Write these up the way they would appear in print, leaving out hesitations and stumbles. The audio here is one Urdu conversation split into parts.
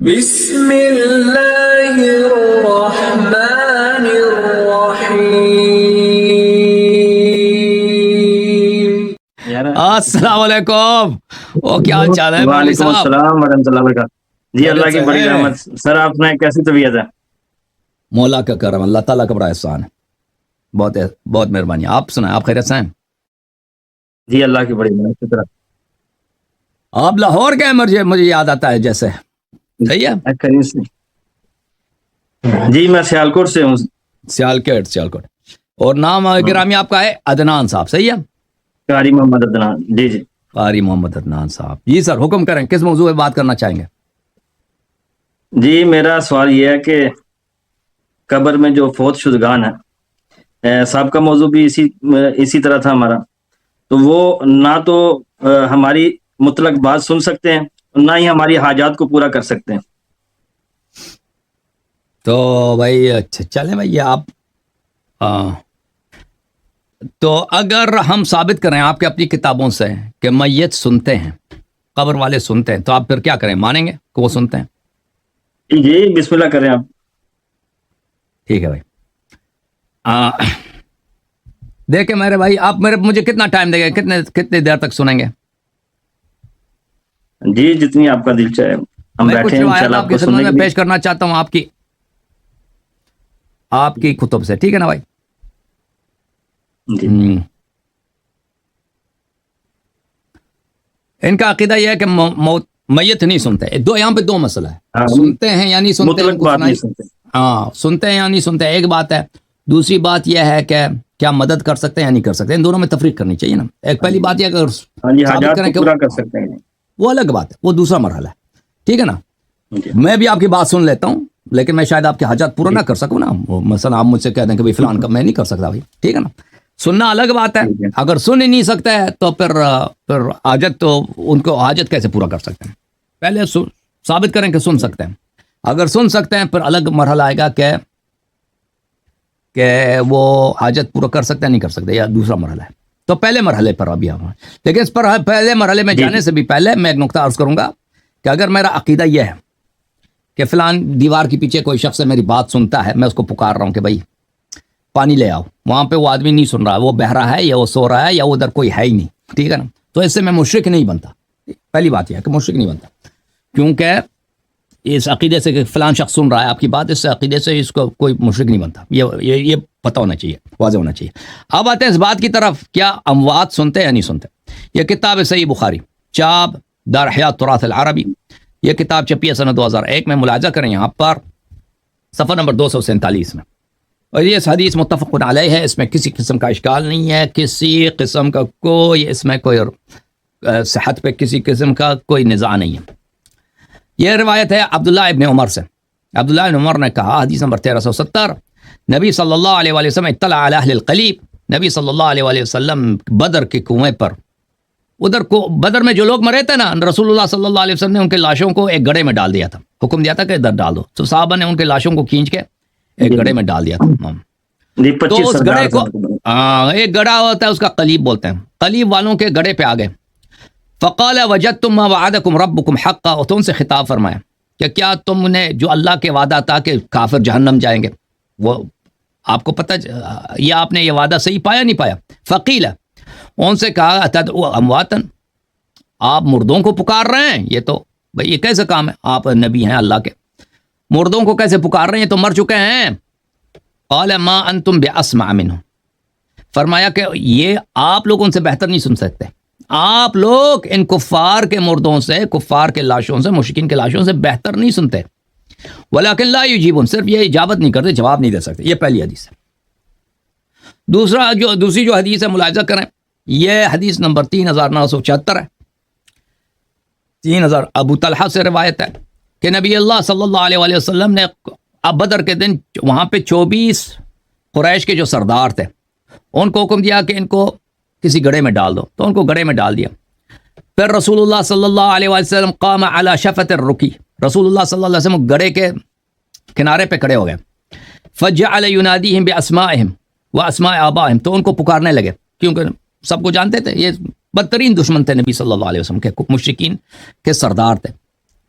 بسم اللہ الرحمن الرحیم۔ السلام علیکم، وہ کیا حال چال ہے مولوی وعلیکم صاحب؟ السلام ورحمۃ اللہ وبرکاتہ۔ جی اللہ کی بڑی رحمت۔ سر آپ نے کیسی طبیعت ہے؟ مولا کا کرم، اللہ تعالیٰ کا بڑا احسان ہے، بہت بہت مہربانی۔ آپ سنائیں، آپ خیریت سے ہیں؟ جی اللہ کی بڑی رحمت، شکر ہے۔ آپ لاہور کے ہیں؟ مجھے یاد آتا ہے جیسے، صحیح ہے؟ کریم سے۔ جی میں سیالکوٹ سے ہوں۔ سیالکوٹ۔ اور نام گرامی آپ کا ہے عدنان صاحب، صحیح ہے؟ قاری محمد عدنان۔ جی جی قاری محمد عدنان صاحب۔ جی سر، حکم کریں، کس موضوع پہ بات کرنا چاہیں گے؟ جی میرا سوال یہ ہے کہ قبر میں جو فوت شدگان ہے، سابقہ موضوع بھی اسی طرح تھا ہمارا، تو وہ نہ تو ہماری مطلق بات سن سکتے ہیں، نہ ہی ہماری حاجات کو پورا کر سکتے ہیں۔ تو بھائی اچھا چلیں بھائی، آپ تو اگر ہم ثابت کریں آپ کے اپنی کتابوں سے کہ میت سنتے ہیں، قبر والے سنتے ہیں، تو آپ پھر کیا کریں؟ مانیں گے کہ وہ سنتے ہیں؟ جی بسم اللہ کریں آپ۔ ٹھیک ہے بھائی۔ دیکھیں میرے بھائی، آپ مجھے کتنا ٹائم دیں گے؟ کتنے دیر تک سنیں گے؟ جی جتنی آپ کا دل چاہے، ہم میں بیٹھے کچھ ہیں روایات انشاءاللہ آپ آپ کی کو خدمت سننے میں کے لیے۔ پیش کرنا چاہتا ہوں آپ کی کتب سے، ٹھیک ہے نا بھائی؟ جی ان کا عقیدہ یہ ہے کہ میت نہیں سنتے۔ یہاں پہ دو مسئلہ ہے، ہاں، سنتے ہیں یا نہیں سنتے ہیں، مطلق بات نہیں سنتے۔ ہاں سنتے ہیں یا نہیں سنتے ایک بات ہے، دوسری بات یہ ہے کہ کیا مدد کر سکتے ہیں یا نہیں کر سکتے۔ ان دونوں میں تفریق کرنی چاہیے نا۔ ایک پہلی بات یہ کہ ہاں جی، ثابت حاجات کریں کو کہ پورا کر سکتے ہیں۔ وہ الگ بات ہے، وہ دوسرا مرحلہ ہے، ٹھیک ہے نا؟ جی میں بھی آپ کی بات سن لیتا ہوں، لیکن میں شاید آپ کے حاجات پورا نہ کر سکوں نا۔ مثلا آپ مجھ سے کہہ دیں کہ فلان کا میں نہیں کر سکتا بھائی، ٹھیک ہے نا؟ سننا الگ بات ہے، ٹھیک ہے۔ اگر سن ہی نہیں سکتا ہے تو پھر حاجت، تو ان کو حاجت کیسے پورا کر سکتے ہیں؟ پہلے ثابت کریں کہ سن سکتے ہیں۔ اگر سن سکتے ہیں پھر الگ مرحلہ آئے گا کہ وہ حاجت پورا کر سکتے ہیں نہیں کر سکتے، یا دوسرا مرحلہ ہے۔ تو پہلے مرحلے پر ابھی ہم، لیکن اس پر پہلے مرحلے میں جانے سے بھی پہلے میں ایک نقطہ عرض کروں گا کہ اگر میرا عقیدہ یہ ہے کہ فلان دیوار کے پیچھے کوئی شخص میری بات سنتا ہے، میں اس کو پکار رہا ہوں کہ بھائی پانی لے آؤ، وہاں پہ وہ آدمی نہیں سن رہا، وہ بہہ رہا ہے یا وہ سو رہا ہے یا ادھر کوئی ہے ہی نہیں، ٹھیک ہے نا؟ تو اس سے میں مشرک نہیں بنتا۔ پہلی بات یہ ہے کہ مشرک نہیں بنتا، کیونکہ اس عقیدے سے کہ فلان شخص سن رہا ہے آپ کی بات، اس سے عقیدے سے اس کو کوئی مشرک نہیں بنتا۔ یہ پتہ ہونا چاہیے، واضح ہونا چاہیے۔ اب آتے ہیں اس بات کی طرف، کیا اموات سنتے یا نہیں سنتے؟ یہ کتاب ہے صحیح بخاری، چاپ دار حیات تراث العربی، یہ کتاب چھپی ہے سنہ 2001 میں۔ ملاحظہ کریں یہاں پر صفحہ نمبر 247 میں، اور یہ حدیث متفق علیہ ہے، اس میں کسی قسم کا اشکال نہیں ہے، کسی قسم کا کوئی اس میں کوئی صحت پہ کسی قسم کا کوئی نزاع نہیں ہے۔ یہ روایت ہے عبداللہ ابن عمر سے۔ عبداللہ ابن عمر نے کہا، حدیث نمبر 1370، نبی صلی اللہ علیہ وآلہ وسلم اطلع علی اہل القلیب، نبی صلی اللہ علیہ وآلہ وسلم بدر کے کنویں پر، ادھر کو بدر میں جو لوگ مرے تھے نا، رسول اللہ صلی اللہ علیہ وسلم نے ان کے لاشوں کو ایک گڑھے میں ڈال دیا تھا، حکم دیا تھا کہ ادھر ڈال دو، تو صحابہ نے ان کے لاشوں کو کھینچ کے ایک گڑھے میں ڈال دیا تھا۔ جی تو 25 اس گڑھے کو سردار ایک گڑھا ہوتا ہے، اس کا قلیب بولتے ہیں، قلیب والوں کے گڑھے پہ آ گئے۔ فقال وجدتم ما وعدکم ربکم حقا، اور تو ان سے خطاب فرمایا کہ کیا تم نے جو اللہ کے وعدہ تھا کہ کافر جہنم جائیں گے، وہ آپ کو پتہ، یہ آپ نے یہ وعدہ صحیح پایا نہیں پایا؟ فقیل، ان سے کہا اتدعو امواتا، آپ مردوں کو پکار رہے ہیں؟ یہ تو بھئی یہ کیسے کام ہے؟ آپ نبی ہیں اللہ کے، مردوں کو کیسے پکار رہے ہیں؟ یہ تو مر چکے ہیں۔ قال ما انتم باسمع منهم، فرمایا کہ یہ آپ لوگ ان سے بہتر نہیں سن سکتے، آپ لوگ ان کفار کے مردوں سے، کفار کے لاشوں سے، مشرکین کے لاشوں سے بہتر نہیں سنتے۔ ولکن لا یجیبون، صرف یہ اجابت نہیں کرتے، جواب نہیں دے سکتے۔ یہ پہلی حدیث ہے۔ دوسری جو حدیث ہے ملاحظہ کریں، یہ حدیث نمبر 3976 ہے، 3000 ابو طلحہ سے روایت ہے کہ نبی اللہ صلی اللہ علیہ وآلہ وسلم نے بدر کے دن وہاں پہ 24 قریش کے جو سردار تھے، ان کو حکم دیا کہ ان کو کسی گڑھے میں ڈال دو، تو ان کو گڑھے میں ڈال دیا۔ پھر رسول اللہ صلی اللہ علیہ وسلم قام علی شفت الرکی، رسول اللہ صلی اللہ علیہ وسلم گڑھے کے کنارے پہ کھڑے ہو گئے۔ فجعل ینادیہم باسمائہم واسماء آبائہم، تو ان کو پکارنے لگے، کیونکہ سب کو جانتے تھے یہ بدترین دشمن تھے نبی صلی اللہ علیہ وسلم کے، مشرکین کے سردار تھے،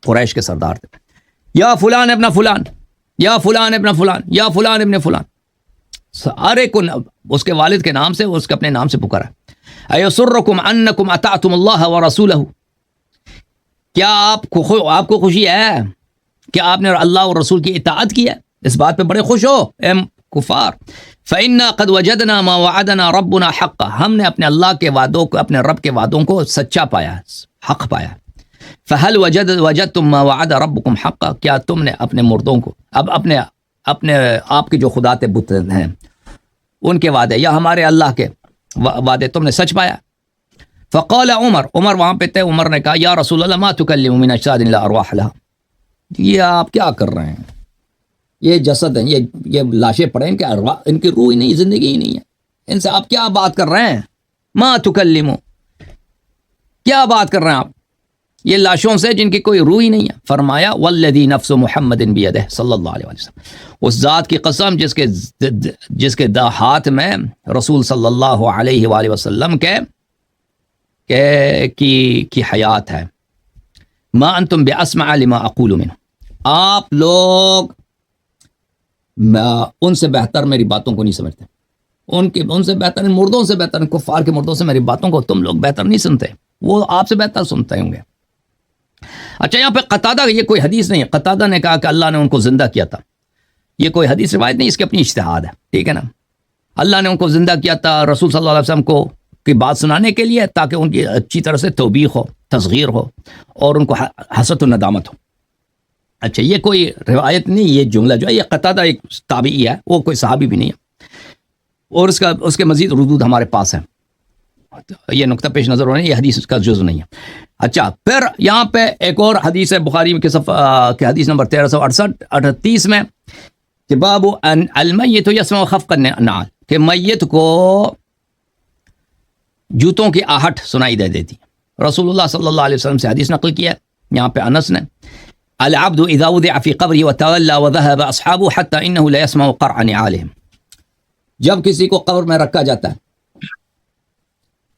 قریش کے سردار تھے۔ یا فلان ابن فلان، یا فلان ابن فلان، یا فلان ابن فلان، ہر ایک کو اس کے والد کے نام سے، اس کے اپنے نام سے پکارا. ایسرکم انکم اطعتم اللہ ورسولہ، کیا آپ کو خوشی ہے کہ آپ نے اللہ اور رسول کی اطاعت کی ہے؟ اس بات پہ بڑے خوش ہو اے کفار. فإنا قد وجدنا ما وعدنا ربنا حقا، ہم نے اپنے اللہ کے وعدوں کو، اپنے رب کے وعدوں کو سچا پایا، حق پایا. فهل وجدتم ما وعد ربكم حقا، کیا تم نے اپنے مردوں کو، اب اپنے آپ کے جو خدا تے بت ہیں ان کے وعدے یا ہمارے اللہ کے وعدے تم نے سچ پایا؟ فقال عمر وہاں پہ تھے، عمر نے کہا یا رسول اللہ ما تکلم من اجساد لا ارواح لها، یہ آپ کیا کر رہے ہیں؟ یہ جسد ہیں، یہ لاشیں پڑے، ان کے ارواح، ان کی روح ہی نہیں، زندگی ہی نہیں ہے، ان سے آپ کیا بات کر رہے ہیں؟ ما تکلمو، کیا بات کر رہے ہیں آپ یہ لاشوں سے جن کی کوئی روح ہی نہیں ہے؟ فرمایا والذی نفس محمد بیدہ صلی اللہ علیہ وسلم، اس ذات کی قسم جس کے ہاتھ میں رسول صلی اللہ علیہ وآلہ وسلم کی حیات ہے. ما انتم باسمع لما اقول منه، آپ لوگ ان سے بہتر میری باتوں کو نہیں سمجھتے، ان سے بہتر، مردوں سے بہتر، کفار کے مردوں سے میری باتوں کو تم لوگ بہتر نہیں سنتے، وہ آپ سے بہتر سنتے ہوں گے. اچھا یہاں پہ قتادہ، یہ کوئی حدیث نہیں ہے، قتادہ نے کہا کہ اللہ نے ان کو زندہ کیا تھا، یہ کوئی حدیث روایت نہیں، اس کی اپنی اجتہاد ہے، ٹھیک ہے نا. اللہ نے ان کو زندہ کیا تھا رسول صلی اللہ علیہ وسلم کو کی بات سنانے کے لیے، تاکہ ان کی اچھی طرح سے توبیخ ہو، تصغیر ہو، اور ان کو حسرت و ندامت ہو. اچھا یہ کوئی روایت نہیں، یہ جملہ جو ہے یہ قتادہ ایک تابعی ہے، وہ کوئی صحابی بھی نہیں ہے، اور اس کے مزید ردود ہمارے پاس ہیں، یہ نقطہ پیش نظر ہو رہا ہے، یہ حدیث کا جز نہیں ہے. اچھا پھر یہاں پہ ایک اور حدیث ہے بخاری کے حدیث نمبر 1338 میں کہ باب المیت یسمع خفق النعال، کہ میت کو جوتوں کی آہٹ سنائی دے دیتی. رسول اللہ صلی اللہ علیہ وسلم سے حدیث نقل کیا ہے یہاں پہ انس نے، العبد اذا وضع في قبره وتولى وذهب اصحابه حتى انه لا يسمع قرع نعالهم، جب کسی کو قبر میں رکھا جاتا ہے،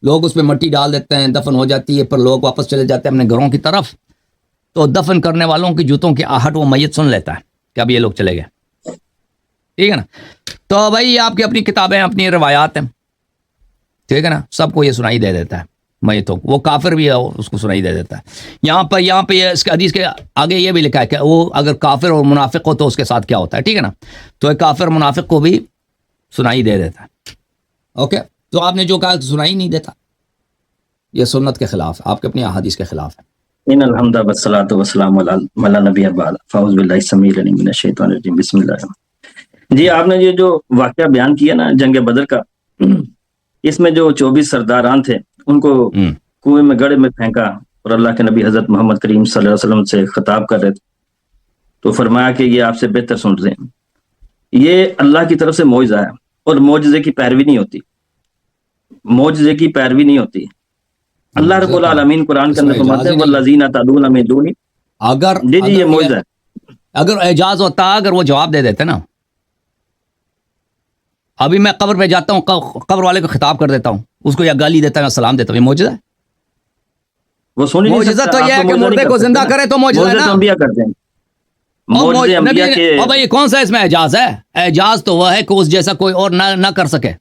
لوگ اس پہ مٹی ڈال دیتے ہیں، دفن ہو جاتی ہے، پھر لوگ واپس چلے جاتے ہیں اپنے گھروں کی طرف، تو دفن کرنے والوں کی جوتوں کی آہٹ وہ میت سن لیتا ہے کہ اب یہ لوگ چلے گئے، ٹھیک ہے نا. تو بھائی آپ کی اپنی کتابیں، اپنی روایات ہیں، ٹھیک ہے نا، سب کو یہ سنائی دے دیتا ہے میتوں کو، وہ کافر بھی ہے اس کو سنائی دے دیتا ہے. یہاں پہ یہ اس کے حدیث کے آگے یہ بھی لکھا ہے کہ وہ اگر کافر اور منافق ہو تو اس کے ساتھ کیا ہوتا ہے، ٹھیک ہے نا. تو ایک کافر منافق کو بھی سنائی دے دیتا ہے. اوکے، تو آپ نے جو کہا سنائی نہیں دیتا، یہ سنت کے خلاف، آپ کے اپنی احادیث کے خلاف ہے. ان الحمد والصلاۃ والسلام علی نبی بعد، فاعوذ باللہ السمیع العلیم من الشیطان الرجیم، بسم اللہ الرحمن الرحیم. جی آپ نے یہ جو واقعہ بیان کیا نا جنگ بدر کا، اس میں جو 24 سرداران تھے ان کو کنویں میں گڑھے میں پھینکا، اور اللہ کے نبی حضرت محمد کریم صلی اللہ علیہ وسلم سے خطاب کر رہے تھے، تو فرمایا کہ یہ آپ سے بہتر سن رہے ہیں. یہ اللہ کی طرف سے معجزہ ہے، اور معجزے کی پیروی نہیں ہوتی، معجزے کی پیروی نہیں ہوتی. اللہ رب العالمین قرآن کے اندر فرماتے ہیں والذین تدعون من دونہ، اگر جی یہ معجزہ ہے. اگر اعجاز ہوتا، اگر وہ جواب دے دیتے نا، ابھی میں قبر پہ جاتا ہوں، قبر والے کو خطاب کر دیتا ہوں، اس کو یا گالی دیتا ہوں یا سلام دیتا ہوں، یہ معجزہ ہے. وہ سن نہیں معجزہ سکتا، تو یہ ہے کہ مردے کو زندہ کرے تو معجزہ ہے نا. انبیاء کرتے ہیں، معجزے انبیاء کے. اور بھائی کون سا اس میں اعجاز ہے؟ اعجاز تو وہ ہے کہ اس جیسا کوئی اور نہ کر سکے.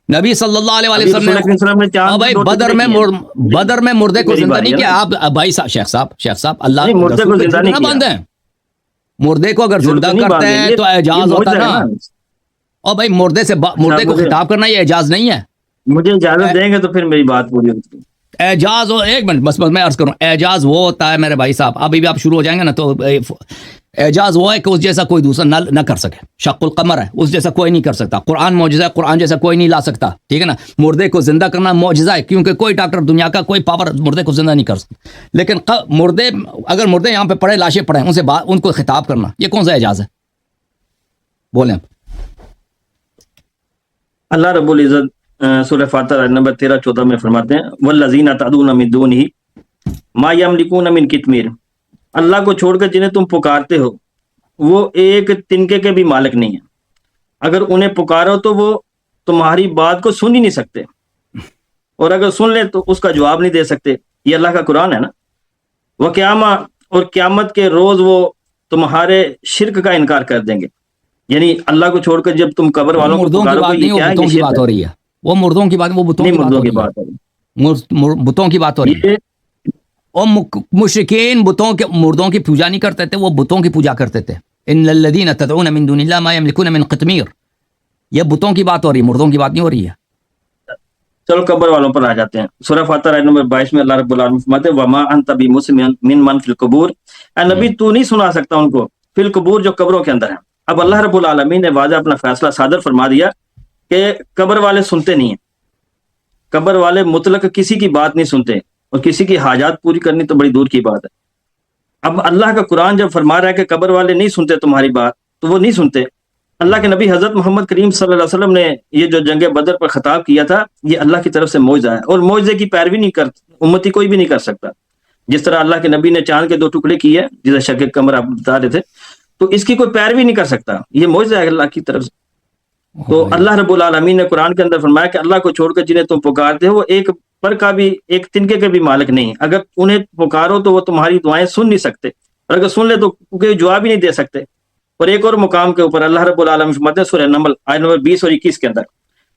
نبی صلی اللہ علیہ وسلم نے بھائی بدر میں مردے کو زندہ نہیں کیا. آپ بھائی شیخ صاحب اللہ مردے کو زندہ نہیں باندھیں، مردے کو اگر زندہ کرتے ہیں تو اعجاز ہوتا نا. اور بھائی مردے کو خطاب کرنا یہ اعجاز نہیں ہے. مجھے اجازت دیں گے تو پھر میری بات پوری ہوتی ہے. اعجاز ہو، ایک منٹ بس میں عرض کروں، اعجاز وہ ہوتا ہے میرے بھائی صاحب، ابھی بھی آپ شروع ہو جائیں گے نا، تو اعجاز وہ ہے کہ اس جیسا کوئی دوسرا نہ کر سکے. شق القمر ہے، اس جیسا کوئی نہیں کر سکتا. قرآن معجزہ ہے، قرآن جیسا کوئی نہیں لا سکتا، ٹھیک ہے نا. مردے کو زندہ کرنا معجزہ ہے، کیونکہ کوئی ڈاکٹر دنیا کا کوئی پاور مردے کو زندہ نہیں کر سکتا. لیکن اگر مردے یہاں پہ پڑے، لاشیں پڑے، ان کو خطاب کرنا، یہ کون سا اعجاز ہے؟ بولیں. اللہ رب العزت سورہ فاتحہ نمبر 13-14 میں فرماتے ہیں والذین تدعون من دونہ ما یملکون من قطمیر، اللہ کو چھوڑ کر جنہیں تم پکارتے ہو وہ ایک تنکے کے بھی مالک نہیں ہیں. اگر انہیں پکارو تو وہ تمہاری بات کو سن ہی نہیں سکتے، اور اگر سن لیں تو اس کا جواب نہیں دے سکتے. یہ اللہ کا قرآن ہے نا. وہ قیامت کے روز وہ تمہارے شرک کا انکار کر دیں گے. یعنی اللہ کو چھوڑ کر جب تم قبر والوں کو مردوں کی پکارو بات گے نہیں، یہ وہ کیا ہے؟ بتوں یہ کی شرک بات ہے. ہو رہی ہے. وہ مردوں کی بات، وہ بتوں نہیں کی بات مردوں ہو کی رہی ہے. بات ہے. بتوں کی بات ہو رہی ہے. یہ اور مشرکین بتوں کے مردوں کی پوجا نہیں کرتے تھے، وہ بتوں کی پوجا کرتے تھے. ان الذین تدعون من دون اللہ ما یملکون من قطمیر. یہ بتوں کی بات ہو رہی ہے، مردوں کی بات نہیں ہو رہی ہے. چلو قبر والوں پر آ جاتے ہیں. سورہ فاتر آیت نمبر 22 میں اللہ رب العالمین فرماتے ہیں وما انت بمسمع من فی القبور. اے نبی تو نہیں سنا سکتا ان کو فی القبور جو قبروں کے اندر ہیں. اب اللہ رب العالمین نے واضح اپنا فیصلہ صادر فرما دیا کہ قبر والے سنتے نہیں ہیں. قبر والے مطلق کسی کی بات نہیں سنتے، اور کسی کی حاجات پوری کرنی تو بڑی دور کی بات ہے. اب اللہ کا قرآن جب فرما رہا ہے کہ قبر والے نہیں سنتے تمہاری بات، تو وہ نہیں سنتے. اللہ کے نبی حضرت محمد کریم صلی اللہ علیہ وسلم نے یہ جو جنگ بدر پر خطاب کیا تھا، یہ اللہ کی طرف سے معجزہ ہے، اور معجزے کی پیروی نہیں کر امتی کوئی بھی نہیں کر سکتا. جس طرح اللہ کے نبی نے چاند کے 2 ٹکڑے کیے جسے شق قمر آپ بتا رہے تھے، تو اس کی کوئی پیروی نہیں کر سکتا. یہ معجزہ ہے اللہ کی طرف سے. تو اللہ رب العالمین نے قرآن کے اندر فرمایا کہ اللہ کو چھوڑ کر جنہیں تم پکارتے ہو وہ ایک پر کا بھی، ایک تنکے کے بھی مالک نہیں. اگر انہیں پکارو تو وہ تمہاری دعائیں سن نہیں سکتے، اور اگر سن لے تو کوئی جواب ہی نہیں دے سکتے. اور ایک اور مقام کے اوپر اللہ رب العالمین فرماتے ہیں سورہ نمل آیت نمبر 20 اور 21 کے اندر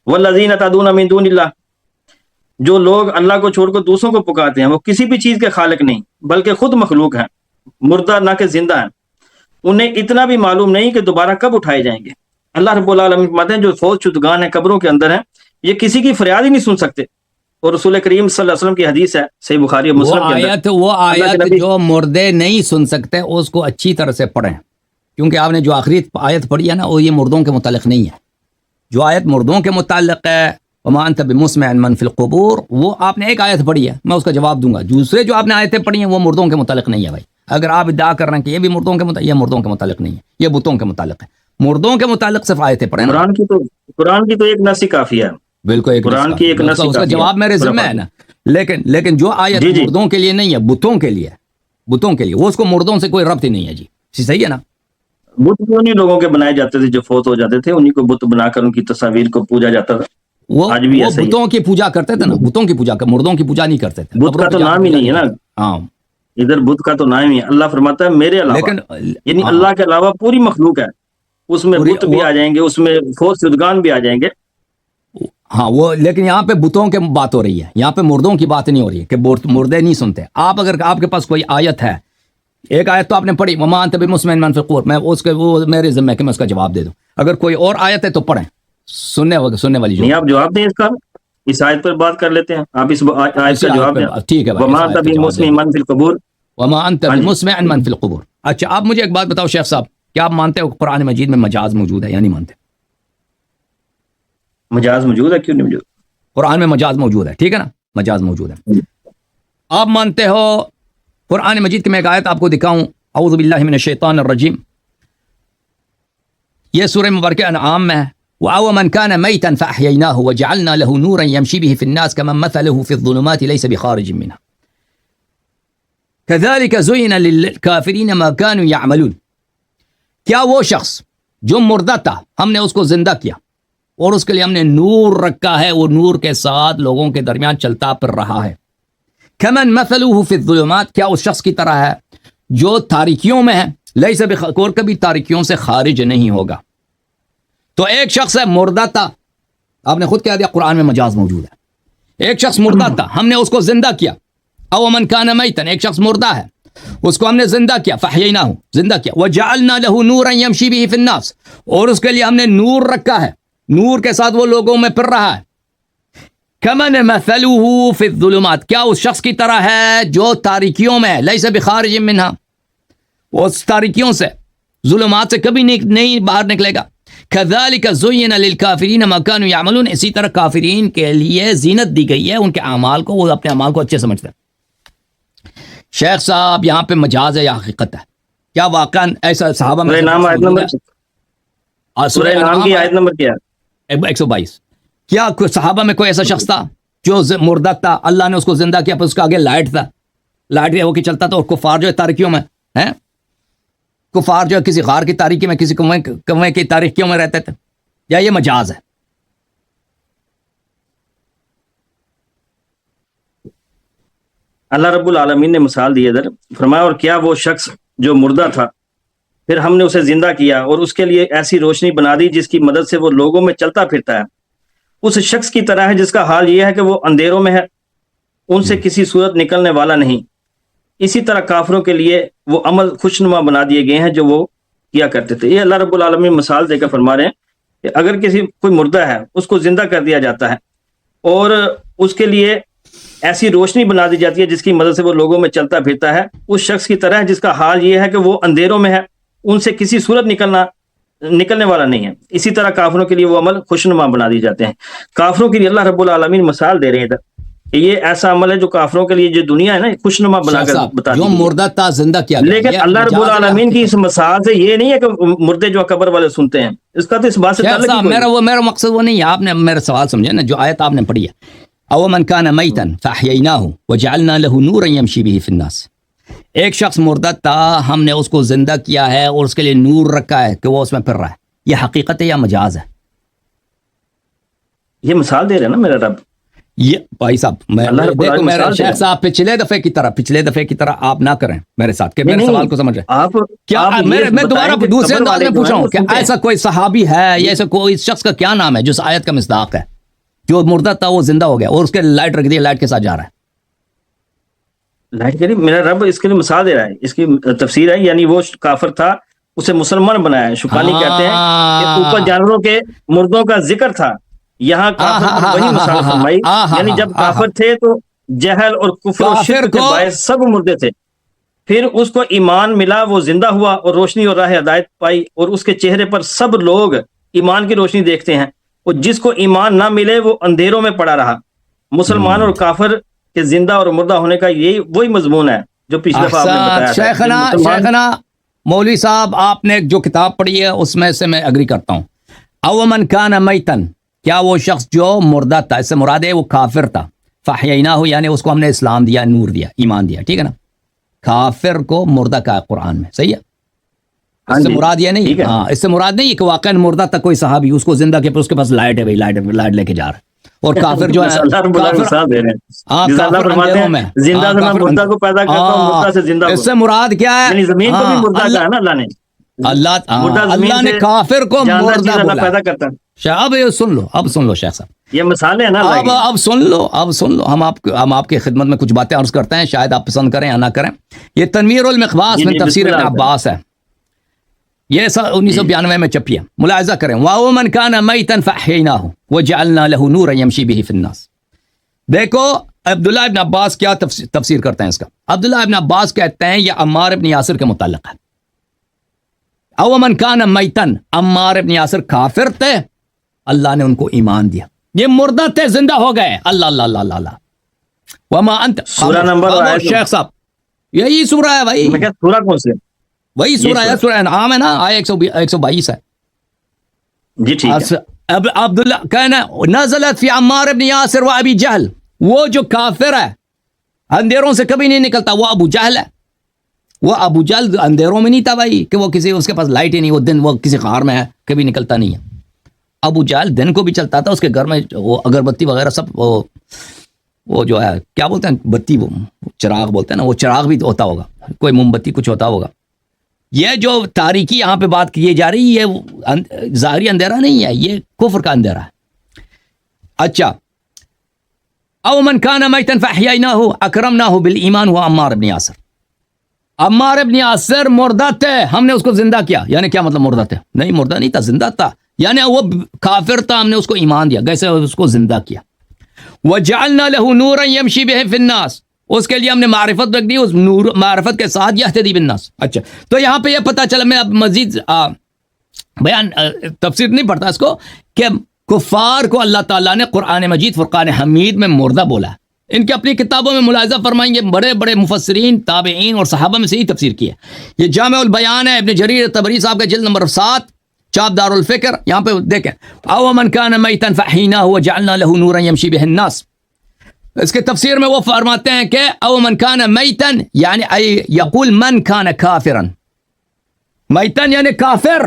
والذین تدعون من دون اللہ. جو لوگ اللہ کو چھوڑ کر دوسروں کو پکارتے ہیں وہ کسی بھی چیز کے خالق نہیں بلکہ خود مخلوق ہیں، مردہ نہ کہ زندہ ہیں. انہیں اتنا بھی معلوم نہیں کہ دوبارہ کب اٹھائے جائیں گے. اللہ رب العالمین فرماتے ہیں جو فوت شدگان ہیں قبروں کے اندر ہیں، یہ کسی کی فریاد ہی نہیں سن سکتے. اور رسول کریم صلی اللہ علیہ وسلم کی حدیث ہے صحیح بخاری اور مسلم کے اندر. وہ اللہ کے آیت نبی جو مردے نہیں سن سکتے اس کو اچھی طرح سے پڑھیں، کیونکہ آپ نے جو آخری آیت پڑھی ہے نا وہ یہ مردوں کے متعلق نہیں ہے. جو آیت مردوں کے متعلق ہے وما انت بمسمع من فی القبور، وہ آپ نے ایک آیت پڑھی ہے، میں اس کا جواب دوں گا. دوسرے جو آپ نے آیتیں پڑھی ہیں وہ مردوں کے متعلق نہیں ہے بھائی. اگر آپ ادعا کر رہے ہیں کہ یہ بھی مردوں کے متعلق، یہ مردوں کے متعلق نہیں ہے، یہ بتوں کے متعلق ہے. مردوں کے متعلق صرف آیتیں پڑھیں نا. قرآن کی تو ایک نص ہی کافی ہے. بالکل ایک قرآن کی ایک نص ہی اس کا کافی ہے. جواب میرے ذمہ ہے نا. لیکن جو آیت جی مردوں کے لیے نہیں ہے، بتوں کے لیے ہے، بتوں کے لیے، وہ اس کو مردوں سے کوئی ربط ہی نہیں ہے. جی صحیح ہے نا. بت بھی انہی لوگوں کے بنائے جاتے تھے جو فوت ہو جاتے تھے، انہی کو بت بنا کر ان کی تصاویر کو پوجا جاتا تھا. وہ آج بھی ایسا ہی ہے. بتوں کی پوجا کرتے تھے نا، بتوں کی پوجا، مردوں کی پوجا نہیں کرتے تھے. بت کا تو نام ہی نہیں ہے نا. ہاں ادھر بت کا تو نام ہی ہے. اللہ فرماتا ہے میرے علاوہ، لیکن یعنی اللہ کے علاوہ پوری مخلوق ہے، اس میں بت بھی آ جائیں گے، اس میں فوت شدگان بھی آ جائیں گے. ہاں وہ، لیکن یہاں پہ بتوں کی بات ہو رہی ہے، یہاں پہ مردوں کی بات نہیں ہو رہی ہے کہ مردے نہیں سنتے. آپ اگر آپ کے پاس کوئی آیت ہے، ایک آیت تو آپ نے پڑھی وما انت بمسمع من فی القبور، میں اس کے وہ میرے ذمہ ہے کہ میں اس کا جواب دے دوں. اگر کوئی اور آیت ہے تو پڑھیں، سننے والی جو نہیں آپ جواب دیں اس کا. اس آیت پر بات کر لیتے ہیں. آپ اس آیت کا جواب دیں. ٹھیک ہے بھائی، وما انت بمسمع من فی القبور. وما انت بمسمع من فی القبور. اچھا آپ مجھے ایک بات بتاؤ شیخ صاحب، کیا آپ مانتے ہو قرآن مجید میں مجاز موجود ہے یا نہیں مانتے؟ مجاز موجود ہے، کیوں نہیں موجود؟ قرآن میں مجاز موجود ہے، ٹھیک ہے نا، مجاز موجود ہے. آپ مانتے ہو قرآن مجید کی میں ایک آیت آپ کو دکھاؤں، اعوذ باللہ من الشیطان الرجیم، یہ سورہ مبارکہ انعام میں ہے. وَمَنْ كَانَ مَيْتًا فَأَحْيَيْنَاهُ وَجَعَلْنَا لَهُ نُورًا يَمْشِي بِهِ فِي النَّاسِ كَمَنْ مَثَلُهُ فِي الظُّلُمَاتِ لَيْسَ بِخَارِجٍ مِنْهَا كَذَلِكَ زُيِّنَ لِلْكَافِرِينَ مَا كَانُوا يَعْمَلُونَ. کیا وہ شخص جو مردہ تھا ہم نے اس کو زندہ کیا اور اس کے لیے ہم نے نور رکھا ہے، وہ نور کے ساتھ لوگوں کے درمیان چلتا پھر رہا ہے. كَمَنْ مَثَلُهُ فِي الظُّلُمَاتِ، کیا اس شخص کی طرح ہے جو تاریکیوں میں ہے، لَيْسَ بِخَارِجٍ، کبھی تاریکیوں سے خارج نہیں ہوگا. تو ایک شخص ہے مردہ تھا، آپ نے خود کہہ دیا قرآن میں مجاز موجود ہے. ایک شخص مردہ تھا ہم نے اس کو زندہ کیا. او من کان میتا، ایک شخص مردہ ہے اس کو ہم نے زندہ کیا، فحییناہ، زندہ کیا. وجعلنا له نورا یمشی به فی الناس، اور اس کے لیے ہم نے نور رکھا ہے، نور کے ساتھ وہ لوگوں میں پھر رہا ہے. کمن مثلہ فی الظلمات، کیا اس شخص کی طرح ہے جو تاریکیوں میں ہے، لیس بخارج منہا، وہ اس تاریکیوں سے، ظلمات سے کبھی نہیں باہر نکلے گا. كذلك زين للكافرين ما كانوا يعملون، اسی طرح کافرین کے لیے زینت دی گئی ہے ان کے اعمال کو، وہ اپنے اعمال کو اچھے سمجھتے ہیں. شیخ صاحب یہاں پہ مجاز ہے یا حقیقت ہے؟ کیا واقعا ایسا صحابہ میں سورہ نام آیت نمبر، سورہ نام کی آیت نمبر کیا ہے؟ 122. کیا صحابہ میں کوئی ایسا شخص تھا جو مردہ تھا، اللہ نے اس کو زندہ کیا، پھر اس کے آگے لائٹ تھا، لائٹ ہو کے چلتا تھا، اور کفار جو ہے تاریکیوں میں ہیں، کفار جو ہے کسی غار کی تاریکی میں، کسی کنویں کی تاریکیوں میں رہتے تھے، یا یہ مجاز ہے؟ اللہ رب العالمین نے مثال دی ادھر، فرمایا اور کیا وہ شخص جو مردہ تھا پھر ہم نے اسے زندہ کیا اور اس کے لیے ایسی روشنی بنا دی جس کی مدد سے وہ لوگوں میں چلتا پھرتا ہے. اس شخص کی طرح ہے جس کا حال یہ ہے کہ وہ اندھیروں میں ہے، ان سے کسی صورت نکلنے والا نہیں. اسی طرح کافروں کے لیے وہ عمل خوشنما بنا دیے گئے ہیں جو وہ کیا کرتے تھے. یہ اللہ رب العالمین مثال دے کر فرما رہے ہیں کہ اگر کوئی مردہ ہے اس کو زندہ کر دیا جاتا ہے اور اس کے لیے ایسی روشنی بنا دی جاتی ہے جس کی مدد سے وہ لوگوں میں چلتا پھرتا ہے، اس شخص کی طرح ہے جس کا حال یہ ہے کہ وہ اندھیروں میں ہے، ان سے کسی صورت نکلنے والا نہیں ہے. اسی طرح کافروں کے لیے وہ عمل خوشنما بنا دی جاتے ہیں. کافروں کے لیے اللہ رب العالمین مثال دے رہے ہیں کہ یہ ایسا عمل ہے جو کافروں کے لیے جو دنیا ہے نا خوشنما بنا کر بتا دی جو مردہ تھا زندہ کیا گیا. لیکن اللہ رب العالمین کی اس مثال سے یہ نہیں ہے کہ مردے جو قبر والے سنتے ہیں، اس کا تو اس بات سے تعلق ہی کوئی نہیں. میرا مقصد وہ نہیں ہے. آپ نے میرا سوال سمجھا نا، جو آیت آپ نے پڑھی ہے او من کان میتا فاحییناہ وجعلنا له نورا یمشی به فی الناس. ایک شخص مردہ تھا، ہم نے اس کو زندہ کیا ہے اور اس کے لیے نور رکھا ہے کہ وہ اس میں پھر رہا ہے. یہ حقیقت ہے یا مجاز ہے؟ یہ مثال دے رہے ہیں نا میرا رب. یہ بھائی صاحب دیکھو میرے شیخ صاحب پچھلے دفعے کی طرح آپ نہ کریں میرے ساتھ کہ میرے سوال کو سمجھ رہے آپ کیا. میں دوبارہ دوسرے انداز میں پوچھ رہا ہوں کہ ایسا کوئی صحابی ہے یا ایسا کوئی شخص کا کیا نام ہے جو اس آیت کا مصداق ہے، جو مردہ تھا وہ زندہ ہو گیا اور اس کے لائٹ رکھ دی، لائٹ کے ساتھ جا رہا ہے. لائٹ کے لیے میرا رب اس کے لیے مثال دے رہا ہے. اس کی تفسیر ہے یعنی وہ کافر تھا، اسے مسلمان بنایا. شکانی کہتے ہیں کہ اوپر جانوروں کے مردوں کا ذکر تھا، یہاں کافر کو وہی مثال فرمائی. یعنی جب کافر تھے تو جہل اور کفر و شرک کے باعث سب مردے تھے، پھر اس کو ایمان ملا، وہ زندہ ہوا اور روشنی اور راہ ہدایت پائی، اور اس کے چہرے پر سب لوگ ایمان کی روشنی دیکھتے ہیں. اور جس کو ایمان نہ ملے وہ اندھیروں میں پڑا رہا. مسلمان اور کافر کے زندہ اور مردہ ہونے کا یہی وہی مضمون ہے جو پچھلے دفعہ آپ نے بتایا تھا. شیخنا مولوی صاحب، آپ نے جو کتاب پڑھی ہے اس میں سے میں اگری کرتا ہوں. او من کان میتن، کیا وہ شخص جو مردہ تھا، اس سے مراد ہے وہ کافر تھا. فاحییناہ یعنی اس کو ہم نے اسلام دیا، نور دیا، ایمان دیا. ٹھیک ہے نا. کافر کو مردہ کہا قرآن میں، صحیح ہے. اس سے مراد یہ نہیں، ہاں اس سے مراد نہیں کہ واقعا مردہ تک کوئی صحابی اس کو زندہ کے پر اس کے پاس لائٹ ہے، بھائی لائٹ لے کے جا رہا ہے. اور کافر جو ہے اس سے مراد کیا ہے؟ زمین کو بھی مردہ کہا ہے نا اللہ نے. اللہ نے کافر کو مردہ پیدا کرتا ہے. اب سن لو شیخ صاحب، یہ مثال ہے نا. اب سن لو ہم آپ کی خدمت میں کچھ باتیں عرض کرتے ہیں، شاید آپ پسند کریں یا نہ کریں. یہ تنویر المقباس میں تفسیر ابن عباس ہے، یہ 1992 میں چھپی ہے. ملاحظہ کریں. وَمَنْ كَانَ مَيْتًا فَأَحْيَيْنَاهُ وَجَعَلْنَا لَهُ نُورًا يَمْشِي بِهِ فِي النَّاسِ. دیکھو عبداللہ ابن عباس کیا تفسیر کرتے ہیں اس کا. عبداللہ ابن عباس کہتے ہیں یہ عمار ابن یاسر کے متعلق ہے. وَمَنْ كَانَ مَيْتًا، عمار ابن یاسر کافر تھے، اللہ نے ان کو ایمان دیا. یہ مردہ تھے، زندہ ہو گئے. اللہ وَمَا أَنْتَ. سورہ نمبر شیخ صاحب یہی سورہ ہے بھائی. میں کہتا سورہ کون سی ہے؟ وہی سورہ ہے، سورہ انعام ہے نا، آیہ 122 ہے. جی ٹھیک ہے. عبداللہ کہنا نزلت فی عمار ابن یاسر و ابی جہل. وہ جو کافر ہے اندھیروں سے کبھی نہیں نکلتا، وہ ابو جہل ہے. وہ ابو جہل اندھیروں میں نہیں تھا بھائی کہ وہ کسی اس کے پاس لائٹ ہی نہیں، وہ دن وہ کسی غار میں ہے، کبھی نکلتا نہیں ہے. ابو جہل دن کو بھی چلتا تھا، اس کے گھر میں وہ اگربتی وغیرہ سب وہ جو ہے کیا بولتے ہیں بتی، وہ چراغ بولتے ہیں نا، وہ چراغ بھی ہوتا ہوگا، کوئی موم بتی کچھ ہوتا ہوگا. یہ جو تاریکی یہاں پہ بات کی جا رہی ہے یہ ظاہری اندھیرا نہیں ہے، یہ کفر کا اندھیرا ہے. اچھا، او من کان میتا فاحییناہ اکرمناہ بالایمان هو عمار ابن یاسر. عمار ابن یاسر مردہ تھے، ہم نے اس کو زندہ کیا. یعنی کیا مطلب مردہ تھے؟ نہیں مردہ نہیں تھا، زندہ تھا. یعنی وہ کافر تھا، ہم نے اس کو ایمان دیا، کیسے اس کو زندہ کیا. وجعلنا له نورا یمشی به فی الناس، اس کے لیے ہم نے معرفت رکھ دی، اس نور معرفت کے ساتھ یہتدی بالناس. اچھا، تو یہاں پہ یہ پتہ چلا، میں اب مزید بیان تفسیر نہیں پڑھتا اس کو، کہ کفار کو اللہ تعالیٰ نے قرآن مجید فرقان حمید میں مردہ بولا. ان کی اپنی کتابوں میں ملاحظہ فرمائیں گے، بڑے بڑے مفسرین، تابعین اور صحابہ میں سے ہی تفسیر کی ہے. یہ جامع البیان ہے ابن جریر طبری صاحب کا، جلد نمبر 7، چاپ دار الفکر. یہاں پہ دیکھیں، او من کان میتا فاحییناہ وجعلنا له نورا یمشی به الناس. اس کے تفسیر میں وہ فرماتے ہیں کہ او من کان میتن یعنی یقول من کان کافرا. میتن یعنی کافر،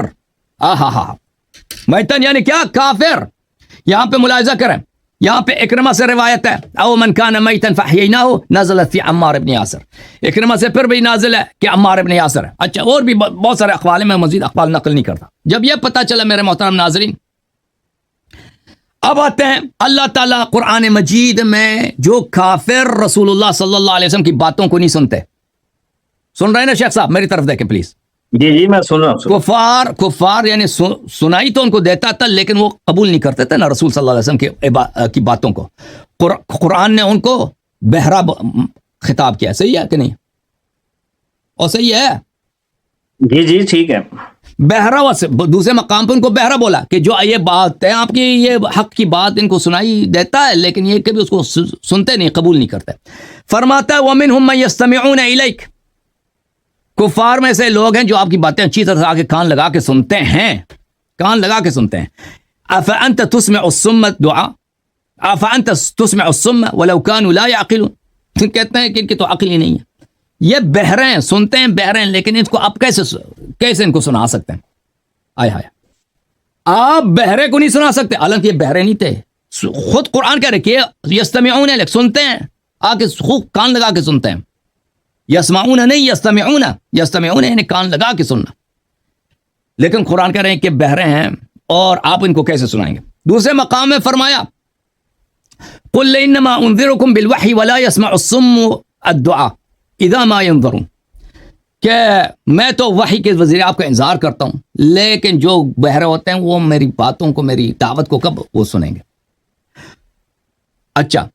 میتن یعنی کیا؟ کافر. یہاں پہ ملاحظہ کریں، یہاں پہ اکرمہ سے روایت ہے او من کان میتا فاحییناہ نزلت فی عمار ابن یاسر، اکرمہ سے پھر بھی نازل ہے کہ عمار ابن یاسر ہے. اچھا اور بھی بہت سارے اقوال ہیں، میں مزید اقوال نقل نہیں کرتا. جب یہ پتہ چلا میرے محترم ناظرین، اب آتے ہیں اللہ تعالیٰ قرآن مجید میں جو کافر رسول اللہ صلی اللہ علیہ وسلم کی باتوں کو نہیں سنتے. سن رہے ہیں نا شیخ صاحب؟ میری طرف دیکھیں پلیز. جی میں سن رہا ہوں. کفار یعنی سنائی تو ان کو دیتا تھا لیکن وہ قبول نہیں کرتے تھے نا رسول صلی اللہ علیہ وسلم کی باتوں کو. قرآن نے ان کو بہرا خطاب کیا. صحیح ہے کہ نہیں؟ اور صحیح ہے. جی ٹھیک ہے. بہرا، دوسرے مقام پہ ان کو بہرا بولا کہ جو یہ بات ہے آپ کی، یہ حق کی بات ان کو سنائی دیتا ہے لیکن یہ کبھی اس کو سنتے نہیں، قبول نہیں کرتے. فرماتا ہے وَمِنْهُمْ مَن يَسْتَمِعُونَ إِلَيْكَ، کفار میں سے لوگ ہیں جو آپ کی باتیں اچھی طرح سے آگے کان لگا کے سنتے ہیں، کان لگا کے سنتے ہیں. أَفَأَنْتَ تُسْمِعُ الصُّمَّ الدُّعَاءَ أَفَأَنْتَ تُسْمِعُ الصُّمَّ وَلَوْ كَانُوا لَا يَعْقِلُونَ. کہتے ہیں کہ ان کی تو عقل ہی نہیں ہے، یہ بہرے ہیں، سنتے ہیں بہرے ہیں، لیکن اس کو آپ کیسے ان کو سنا سکتے ہیں؟ آئے ہائے، آپ بہرے کو نہیں سنا سکتے، حالانکہ یہ بہرے نہیں تھے. خود قرآن کہہ رہے کہ یستمعون، سنتے ہیں، آگے خوب کان لگا کے سنتے ہیں. یسمعون نہیں، یستمعون، یستمعون یعنی کان لگا کے سننا. لیکن قرآن کہہ رہے ہیں کہ بہرے ہیں اور آپ ان کو کیسے سنائیں گے؟ دوسرے مقام میں فرمایا قل انما انذرکم بالوحی ولا يسمع الصم الدعاء اذا ما ينظرون، کہ میں تو وحی کے ذریعے آپ کا انذار کرتا ہوں لیکن جو بہرے ہوتے ہیں وہ میری باتوں کو، میری دعوت کو کب وہ سنیں گے؟ اچھا،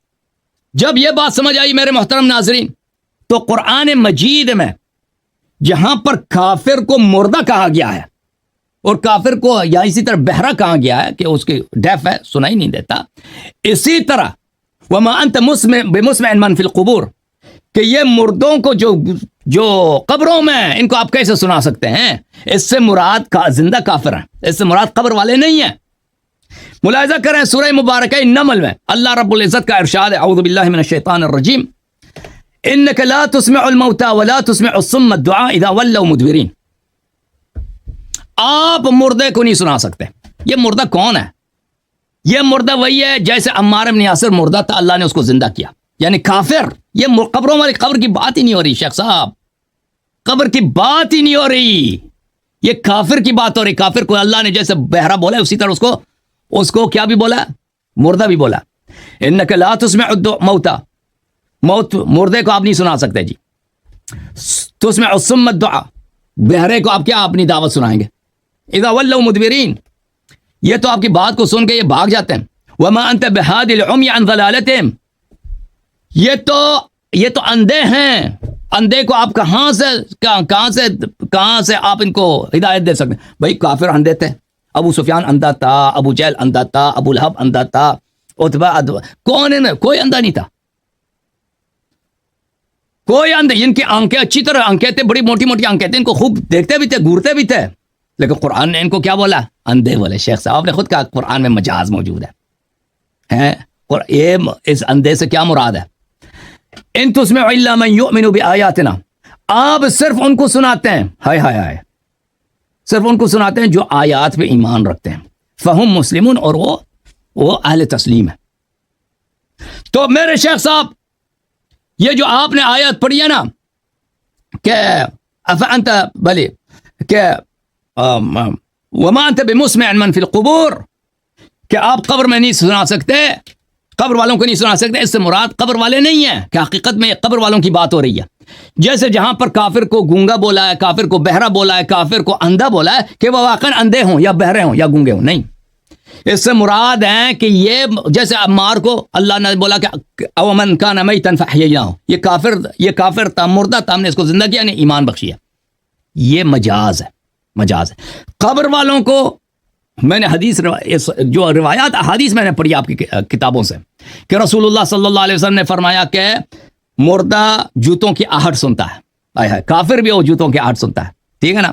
جب یہ بات سمجھ آئی میرے محترم ناظرین، تو قرآن مجید میں جہاں پر کافر کو مردہ کہا گیا ہے اور کافر کو یا اسی طرح بہرا کہا گیا ہے کہ اس کی ڈیف ہے، سنائی نہیں دیتا، اسی طرح وما انت بمسمع من فی القبور، کہ یہ مردوں کو جو قبروں میں، ان کو آپ کیسے سنا سکتے ہیں؟ اس سے مراد کا زندہ کافر ہیں، اس سے مراد قبر والے نہیں ہیں. ملاحظہ کریں سورہ مبارکہ نمل میں اللہ رب العزت کا ارشاد ہے، اعوذ باللہ من الشیطان الرجیم، انک لا تسمع الموتى ولا تسمع الصم الدعاء اذا ولوا مدبرین. آپ مردے کو نہیں سنا سکتے. یہ مردہ کون ہے؟ یہ مردہ وہی ہے جیسے عمار بن یاسر مردہ تھا، اللہ نے اس کو زندہ کیا. یعنی کافر، یہ قبروں والی قبر کی بات ہی نہیں ہو رہی شیخ صاحب، قبر کی بات ہی نہیں ہو رہی، یہ کافر کی بات ہو رہی. کافر کو اللہ نے جیسے بہرا بولا اسی طرح اس کو کیا بھی بولا؟ مردہ بھی بولا. انک لا تسمع الموتى، موت مردے کو آپ نہیں سنا سکتے جی. تسمع الصم الدعاء، بہرے کو آپ کیا اپنی دعوت سنائیں گے؟ اذا ولوا مدبرین، یہ تو آپ کی بات کو سن کے یہ بھاگ جاتے ہیں. وما انت بہادی العمی عن ضلالتہم، یہ تو اندھے ہیں، اندھے کو آپ کہاں سے آپ ان کو ہدایت دے سکتے ہیں؟ بھائی کافر اندھے تھے، ابو سفیان اندھا تھا، ابو جہل اندھا تھا، ابو لہب اندھا تھا، عتبہ کون ہے؟ کوئی اندھا نہیں تھا، کوئی اندھے. ان کی آنکھیں اچھی طرح آنکھیں تھے، بڑی موٹی موٹی آنکھیں تھے، ان کو خوب دیکھتے بھی تھے، گورتے بھی تھے، لیکن قرآن نے ان کو کیا بولا؟ اندھے بولے. شیخ صاحب نے خود کہا قرآن میں مجاز موجود ہے. یہ اس اندھے سے کیا مراد ہے؟ ان تسمع الا من یؤمن بآیاتنا، آپ صرف ان کو سناتے ہیں، ہائے ہائے ہائے، صرف ان کو سناتے ہیں جو آیات پہ ایمان رکھتے ہیں. فہم مسلمون، اور وہ اہل تسلیم ہے. تو میرے شیخ صاحب، یہ جو آپ نے آیت پڑھی ہے نا کہ افانت بلی کہ وما انت بمسمع من فی القبور، کہ آپ قبر میں نہیں سنا سکتے، قبر والوں کو نہیں سنا سکتے، اس سے مراد قبر والے نہیں ہیں، کہ حقیقت میں قبر والوں کی بات ہو رہی ہے. جیسے جہاں پر کافر کو گونگا بولا ہے، کافر کو بہرا بولا ہے، کافر کو اندھا بولا ہے، کہ وہ واقعا اندھے ہوں یا بہرے ہوں یا گونگے ہوں، نہیں. اس سے مراد ہیں کہ یہ جیسے عمار کو اللہ نے بولا کہ او من کان میتا فاحییناہ، یہ کافر تھا، مردہ تھا، ہم نے اس کو زندہ کیا، نے ایمان بخشیا. یہ مجاز ہے، مجاز ہے. قبر والوں کو میں نے جو روایات احادیث میں نے پڑھی آپ کی کتابوں سے، کہ رسول اللہ صلی اللہ علیہ وسلم نے فرمایا کہ مردہ جوتوں کی آہٹ سنتا ہے، کافر بھی وہ جوتوں کی آہٹ سنتا ہے، ٹھیک ہے نا.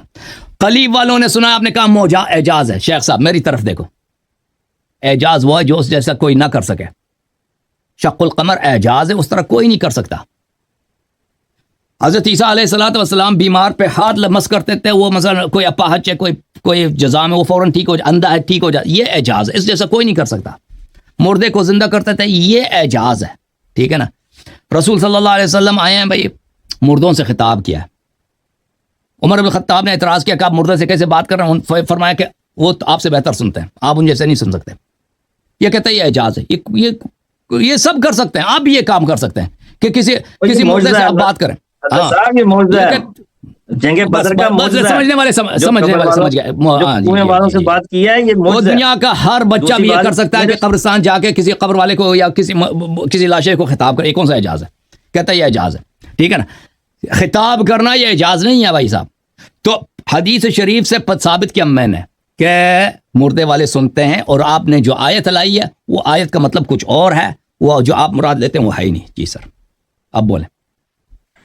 قلیب والوں نے سنا، آپ نے کہا اعجاز ہے. شیخ صاحب میری طرف دیکھو، اعجاز وہ ہے جو اس جیسا کوئی نہ کر سکے. شق القمر اعجاز ہے، اس طرح کوئی نہیں کر سکتا. حضرت عیسیٰ علیہ الصلوۃ والسلام بیمار پہ ہاتھ لمس کرتے تھے، وہ مثلا کوئی اپاہج ہے، کوئی جزا میں وہ فوراً ٹھیک ہو جائے، اندھا ہے ٹھیک ہو جائے. یہ اعجاز ہے، اس جیسا کوئی نہیں کر سکتا. مردے کو زندہ کرتے تھے، یہ اعجاز ہے، ٹھیک ہے نا. رسول صلی اللہ علیہ وسلم آئے ہیں بھائی، مردوں سے خطاب کیا ہے. عمر بن الخطاب نے اعتراض کیا کہ آپ مردے سے کیسے بات کر رہے ہیں؟ فرمایا کہ وہ آپ سے بہتر سنتے ہیں، آپ ان جیسے نہیں سن سکتے. یہ کہتا ہے یہ اعجاز ہے، یہ سب کر سکتے ہیں، آپ بھی یہ کام کر سکتے ہیں کہ کسی مردے سے آپ بات کریں. صاحب یہ معجزہ ہے، جنگ بدر کا معجزہ ہے. سمجھنے والے سمجھ گئے. کنویں والوں سے بات کیا ہے، یہ وہ معجزہ ہے. دنیا کا ہر بچہ بھی یہ کر سکتا ہے کہ قبرستان جا کے کسی قبر والے کو یا کسی لاشے کو خطاب کرے. یہ کون سا اعجاز ہے؟ کہتا ہے یہ اعجاز ہے، ٹھیک ہے نا. خطاب کرنا یہ اعجاز نہیں ہے بھائی صاحب. تو حدیث شریف سے ثابت کیا میں نے کہ مردے والے سنتے ہیں، اور آپ نے جو آیت لائی ہے وہ آیت کا مطلب کچھ اور ہے، وہ جو آپ مراد لیتے ہیں وہ ہے ہی نہیں. جی سر اب بولیں.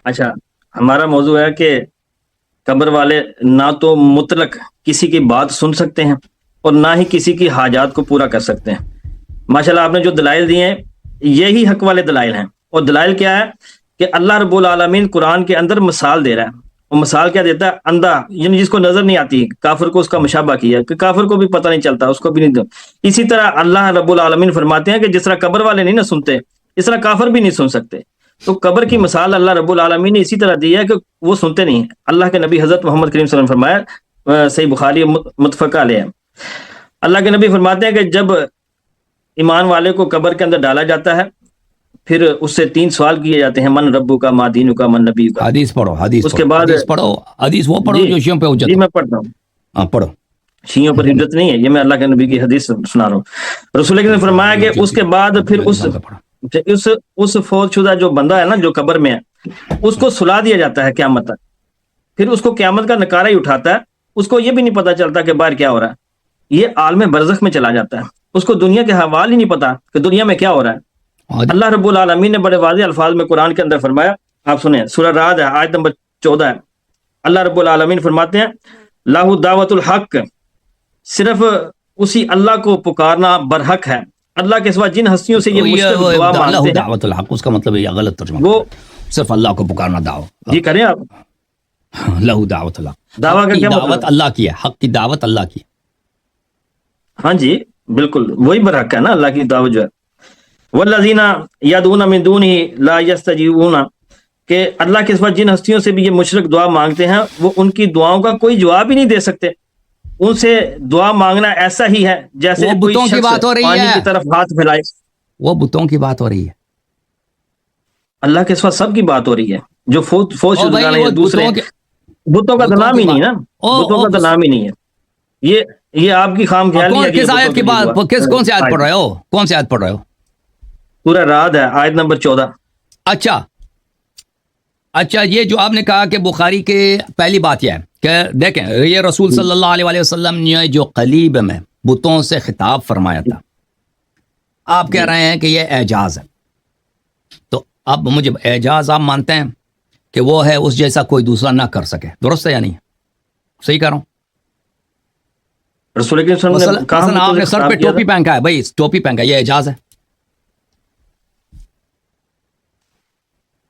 اچھا، ہمارا موضوع ہے کہ قبر والے نہ تو مطلق کسی کی بات سن سکتے ہیں اور نہ ہی کسی کی حاجات کو پورا کر سکتے ہیں. ماشاءاللہ آپ نے جو دلائل دیے ہیں یہی حق والے دلائل ہیں. اور دلائل کیا ہے کہ اللہ رب العالمین قرآن کے اندر مثال دے رہا ہے. اور مثال کیا دیتا ہے؟ اندھا، یعنی جس کو نظر نہیں آتی، کافر کو اس کا مشابہ کیا کہ کافر کو بھی پتہ نہیں چلتا، اس کو بھی نہیں. اسی طرح اللہ رب العالمین فرماتے ہیں کہ جس طرح قبر والے نہیں نہ سنتے، اس طرح کافر بھی نہیں سن سکتے. تو قبر کی مثال اللہ رب العالمین نے اسی طرح دی ہے کہ وہ سنتے نہیں ہیں. اللہ کے نبی حضرت محمد کریم صلی اللہ علیہ وسلم فرمایا، صحیح بخاری متفق علیہ ہے، اللہ کے نبی فرماتے ہیں کہ جب ایمان والے کو قبر کے اندر ڈالا جاتا ہے، پھر اس سے 3 سوال کیے جاتے ہیں: من ربو کا، ما دینو کا، من نبی کا. حدیث پڑھو، حدیث اس کے بعد پڑھو، حدیث وہ پڑھو جو شیعوں پہ حجت. جی میں پڑھتا ہوں. ہاں پڑھو. شیعوں پر حجت نہیں ہے، یہ میں اللہ کے نبی کی حدیث سنا رہا ہوں. رسول اللہ نے فرمایا کہ اس کے بعد پھر اس فوت شدہ جو بندہ ہے نا، جو قبر میں ہے، اس کو سلا دیا جاتا ہے قیامت تک. پھر اس کو قیامت کا نکارہ ہی اٹھاتا ہے، اس کو یہ بھی نہیں پتا چلتا کہ باہر کیا ہو رہا ہے. یہ عالم برزخ میں چلا جاتا ہے، اس کو دنیا کے حوال ہی نہیں پتا کہ دنیا میں کیا ہو رہا ہے. اللہ رب العالمین نے بڑے واضح الفاظ میں قرآن کے اندر فرمایا، آپ سنیں، سورہ رعد ہے، آیت نمبر 14 ہے. اللہ رب العالمین فرماتے ہیں: لاہ دعوت الحق، صرف اسی اللہ کو پکارنا برحق ہے. اللہ کے سوا جن ہستیوں سے یہ مشرک دعا مانگتے ہیں، دعوت الحق اس کا مطلب یہ غلط ترجمہ، وہ صرف اللہ کو پکارنا دعوت. جی کریں آپ. لہو دعوت الحق، دعویٰ کا کیا دعوت مطلب؟ اللہ کی ہے، حق کی دعوت اللہ کی. ہاں جی بالکل وہی برحق ہے نا، اللہ کی دعوت جو ہے. والذین یدعون من دونہ لا یستجیبون، کہ اللہ کے سوا جن ہستیوں سے بھی یہ مشرک دعا مانگتے ہیں، وہ ان کی دعاؤں کا کوئی جواب ہی نہیں دے سکتے. ان سے دعا مانگنا ایسا ہی ہے جیسے وہ کوئی بتوں کی شخص بات ہو رہی پانی ہے، کی طرف ہاتھ پھیلائے. وہ بتوں کی بات ہو رہی ہے. اللہ کے سوا سب کی بات ہو رہی ہے. جو فوت شدگان ہیں، دوسرے بتوں کا تو نام ہی نہیں نا، بتوں کا تو نام ہی نہیں ہے. یہ آپ کی خام خیالی ہے. کس آیت کی بات، کون سی آیت پڑھ رہے ہو؟ کون سی آیت پڑھ رہے ہو؟ سورہ رعد ہے، آیت نمبر 14. اچھا، یہ جو آپ نے کہا کہ بخاری کے پہلی بات یہ ہے کہ دیکھیں، یہ رسول صلی اللہ علیہ وسلم نے جو قلیب میں بتوں سے خطاب فرمایا تھا، آپ کہہ رہے ہیں کہ یہ اعجاز ہے. تو اب مجھے اعجاز آپ مانتے ہیں کہ وہ ہے اس جیسا کوئی دوسرا نہ کر سکے، درست ہے یا نہیں؟ صحیح کہہ رہا ہوں؟ رسول اکرم صلی اللہ علیہ وسلم نے کہا، مثلا آپ نے سر پہ ٹوپی پہن کا ہے، بھائی ٹوپی پہن کا، یہ اعجاز ہے؟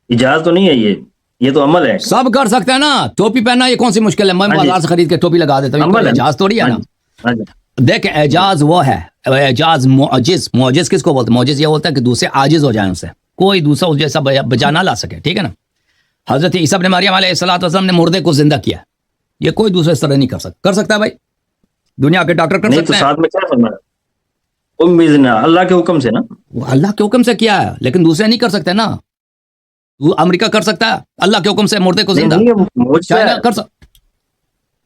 اجازت تو نہیں ہے، یہ تو عمل ہے. سب کر سکتے ہیں نا. ٹوپی پہننا یہ کون سی مشکل ہے؟ میں بازار سے خرید کے ٹوپی لگا دیتا ہوں، اعجاز تھوڑی ہے نا. دیکھیں اعجاز وہ ہے، اعجاز معجز. معجز کس کو بولتے ہیں؟ معجز یہ ہوتا ہے کہ دوسرے عاجز ہو جائیں، اسے کوئی دوسرا اس جیسا بجا نہ لا سکے، ٹھیک ہے نا. حضرت عیسیٰ ابن مریم علیہ السلام نے مردے کو زندہ کیا، یہ کوئی دوسرے اس طرح نہیں کر سکتا. کر سکتا ہے بھائی، دنیا کے ڈاکٹر کر نہیں سکتے تو ہیں. ساتھ میں کیا فرمایا؟ اللہ کے حکم سے نا، اللہ کے حکم سے کیا ہے، لیکن دوسرے نہیں کر سکتے نا. امریکہ کر سکتا ہے اللہ کے حکم سے مردے کو زندہ، چائنا کر سکتا.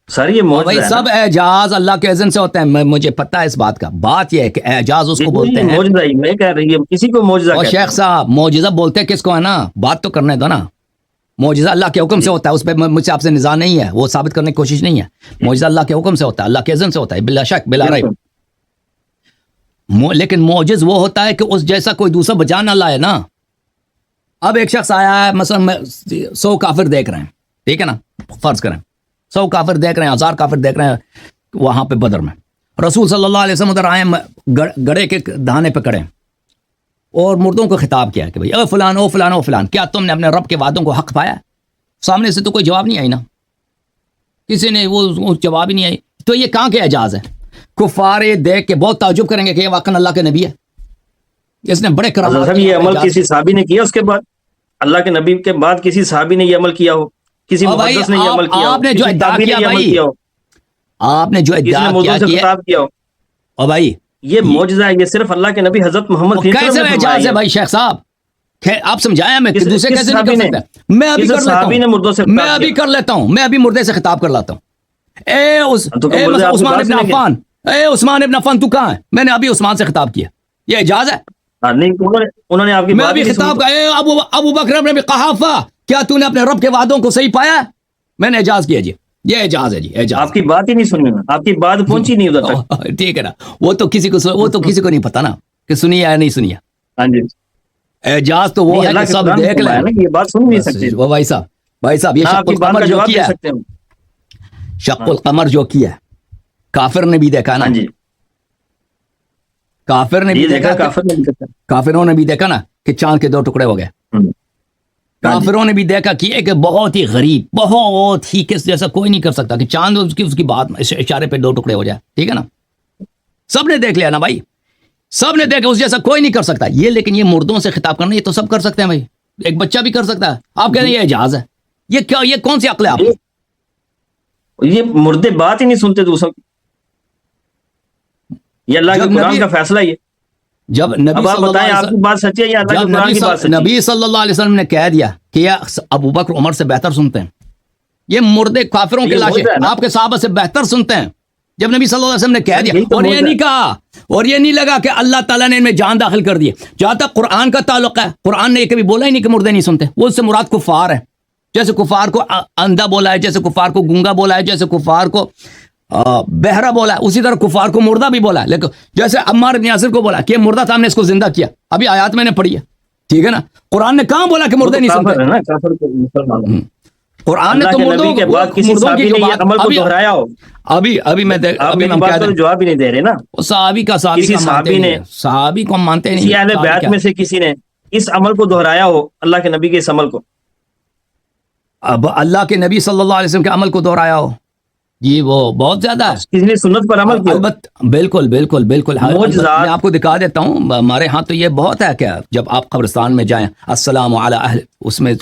سر یہ بھائی سب اعجاز اللہ کے اذن سے ہوتے ہیں، مجھے پتہ ہے اس بات کا. بات یہ ہے کہ اعجاز اس کو بولتے ہیں. معجزہ ہی میں کہہ رہی ہوں، کسی کو معجزہ اور شیخ صاحب معجزہ بولتے کس کو ہے نا، بات تو کرنے دو نا. معجزہ اللہ کے حکم سے ہوتا ہے، اس پہ مجھ سے آپ سے نزاع نہیں ہے، وہ ثابت کرنے کی کوشش نہیں ہے. معجزہ اللہ کے حکم سے ہوتا ہے، اللہ کے اذن سے ہوتا ہے، بلا شک بلا ریب. لیکن معجز وہ ہوتا ہے کہ اس جیسا کوئی دوسرا بچا نہ لائے نا. اب ایک شخص آیا ہے، مثلا 100 کافر دیکھ رہے ہیں، ٹھیک ہے نا، فرض کریں 100 کافر دیکھ رہے ہیں، 1000 کافر دیکھ رہے ہیں وہاں پہ بدر میں. رسول صلی اللہ علیہ وسلم ادھر آئے گڑے کے دہانے پہ کڑے اور مردوں کو خطاب کیا کہ بھائی اے فلان، او فلان، او فلان، کیا تم نے اپنے رب کے وعدوں کو حق پایا؟ سامنے سے تو کوئی جواب نہیں آئی نا، کسی نے وہ جواب ہی نہیں آئی. تو یہ کہاں کے اعجاز ہے؟ کفار دیکھ کے بہت تعجب کریں گے کہ یہ واقعا اللہ کے نبی ہے. اس نے بڑے حضرت کرامات صاحب یہ عمل کسی صحابی نے کیا اس کے بعد؟ اللہ کے نبی کے بعد کسی صحابی نے یہ عمل کیا ہو؟ کسی محدث نے یہ عمل کیا ہو؟ آپ نے جو کسی ادعا تابعی نے کیا یہ عمل بھائی، کیا ہو؟ آپ نے جو کسی نے ادعا موضوع سے کیا خطاب کیا ہو؟ اور بھائی یہ معجزہ ہے، یہ صرف اللہ کے نبی حضرت محمد صلی اللہ کیسے علیہ وسلم نے اعجاز ہے فرمایا بھائی شیخ صاحب؟ آپ سمجھایا میں کس- دوسرے کس کیسے نہیں صحابی کر نے؟ سکتا؟ میں ابھی کس کر لیتا صحابی نے مردوں سے ہوں، میں خطاب ابھی کیا؟ کر لیتا ہوں، میں ابھی مردے سے خطاب کر لاتا ہوں۔ تو اے مردے مثلا آپ کی عثمان بات ابن سنیں گے؟ عفان، اے عثمان ابن عفان تو کہاں ہے؟ میں نے ابھی عثمان سے خطاب کیا، یہ اعجاز ہے؟ ہاں، نہیں انہوں نے آپ کی میں بات ابھی ہی نہیں خطاب سنی۔ کا اے ابو بکر ابن قحافہ، کیا تو نے اپنے رب کے وعدوں کو صحیح پایا؟ میں نے اعجاز کیا جی، یہ اعجاز ہے جی، اعجاز آپ کی بات ہی نہیں سنی، آپ کی بات پہنچی نہیں ادھر تک۔ ٹھیک ہے نا، وہ تو کسی کو نہیں پتا نا کہ سنی یا نہیں سنی ہے۔ ہاں جی، اعجاز تو وہ نہیں، ہے اللہ کہ کے سب قرآن نے دیکھ لیں۔ فرمایا نا، یہ بات سن نہیں بس سکتے۔ وہ بھائی صاحب یہ ہاں، شق آپ کی بات القمر کا جو جواب دے کیا ہے، سکتے ہیں۔ شق القمر جو کیا ہے، کافر نے بھی دیکھا نا، ہاں جی، کافر نے بھی یہ دیکھا دیکھا کہ کافر نے بھی دیکھا۔ کافروں نے بھی دیکھا نا کہ چاند کے 2 ٹکڑے ہو گئے۔ ہاں جی، کافروں نے بھی دیکھا کہ ایک بہت ہی غریب، بہت ہی کس جیسا کوئی نہیں کر سکتا کہ چاند اس کی بات اشارے پہ 2 ٹکڑے ہو جائے، ٹھیک ہے نا، سب نے دیکھ لیا نا بھائی، سب نے دیکھا، اس جیسا کوئی نہیں کر سکتا یہ، لیکن یہ مردوں سے خطاب کرنا یہ تو سب کر سکتے ہیں بھائی، ایک بچہ بھی کر سکتا ہے، آپ کہہ رہے ہیں یہ اعجاز ہے، یہ کون سی عقل ہے آپ کی؟ یہ مردے بات ہی نہیں سنتے دوسروں کی، یہ اللہ جب کے قرآن نبی- کا فیصلہ ہی ہے۔ جب نبی اب آپ صلی اللہ بتائیں علیہ آپ کی بات سچی ہے یا اللہ کے قرآن کی بات سچی ہے؟ نبی صلی اللہ علیہ وسلم نے کہہ دیا کہ یہ ابو بکر عمر سے بہتر سنتے ہیں، یہ مردے کافروں کے یہ لاشیں معجزہ ہے نا۔ آپ کے صحابہ سے بہتر سنتے ہیں، جب نبی صلی اللہ علیہ وسلم نے کہہ دیا، یہی تو اور یہ معجزہ نہیں کہا، اور یہ نہیں لگا کہ اللہ تعالیٰ نے ان میں جان داخل کر دی۔ جہاں تک قرآن کا تعلق ہے، قرآن نے یہ کبھی بولا ہی نہیں کہ مردے نہیں سنتے، وہ اس سے مراد کفار ہے، جیسے کفار کو اندھا بولا ہے، جیسے کفار کو گونگا بولا ہے، جیسے کفار کو بہرا بولا ہے، اسی طرح کفار کو مردہ بھی بولا ہے، لیکن جیسے عمار بن یاسر کو بولا کہ یہ مردہ تھا، ہم نے اس کو زندہ کیا، ابھی آیات میں نے پڑھی ہے، ٹھیک ہے نا، قرآن نے کہاں بولا کہ وہ مردے تو نہیں کافر سنتے؟ ہے نا، کافر کو مسلمان ہے۔ قرآن نے اللہ تو کے مردوں نبی کے بعد کسی مردوں صحابی کی جو نے یہ بات عمل کو ابھی دہرایا ہو؟ ابھی میں آپ ابھی میری ہم بات کہہ کا دیں، تو جواب ہی نہیں دے رہے نا۔ وہ صحابی کا کسی ہم مانتے صحابی نہیں نے، ہیں، صحابی کو ہم مانتے نہیں کسی ہیں، اہل صحابی بیت کیا میں سے کسی نے اس عمل کو دہرایا ہو، اللہ کے نبی کے اس عمل کو؟ اب اللہ کے نبی صلی اللہ علیہ وسلم کے عمل کو دہرایا ہو جی، وہ بہت زیادہ ہے، کسی نے سنت پر عمل کیا ہو؟ البتہ بالکل معجزات۔ میں آپ کو دکھا دیتا ہوں، ہمارے ہاں تو یہ بہت ہے کہ جب آپ قبرستان میں جائیں، السلام علی اہل، اس میں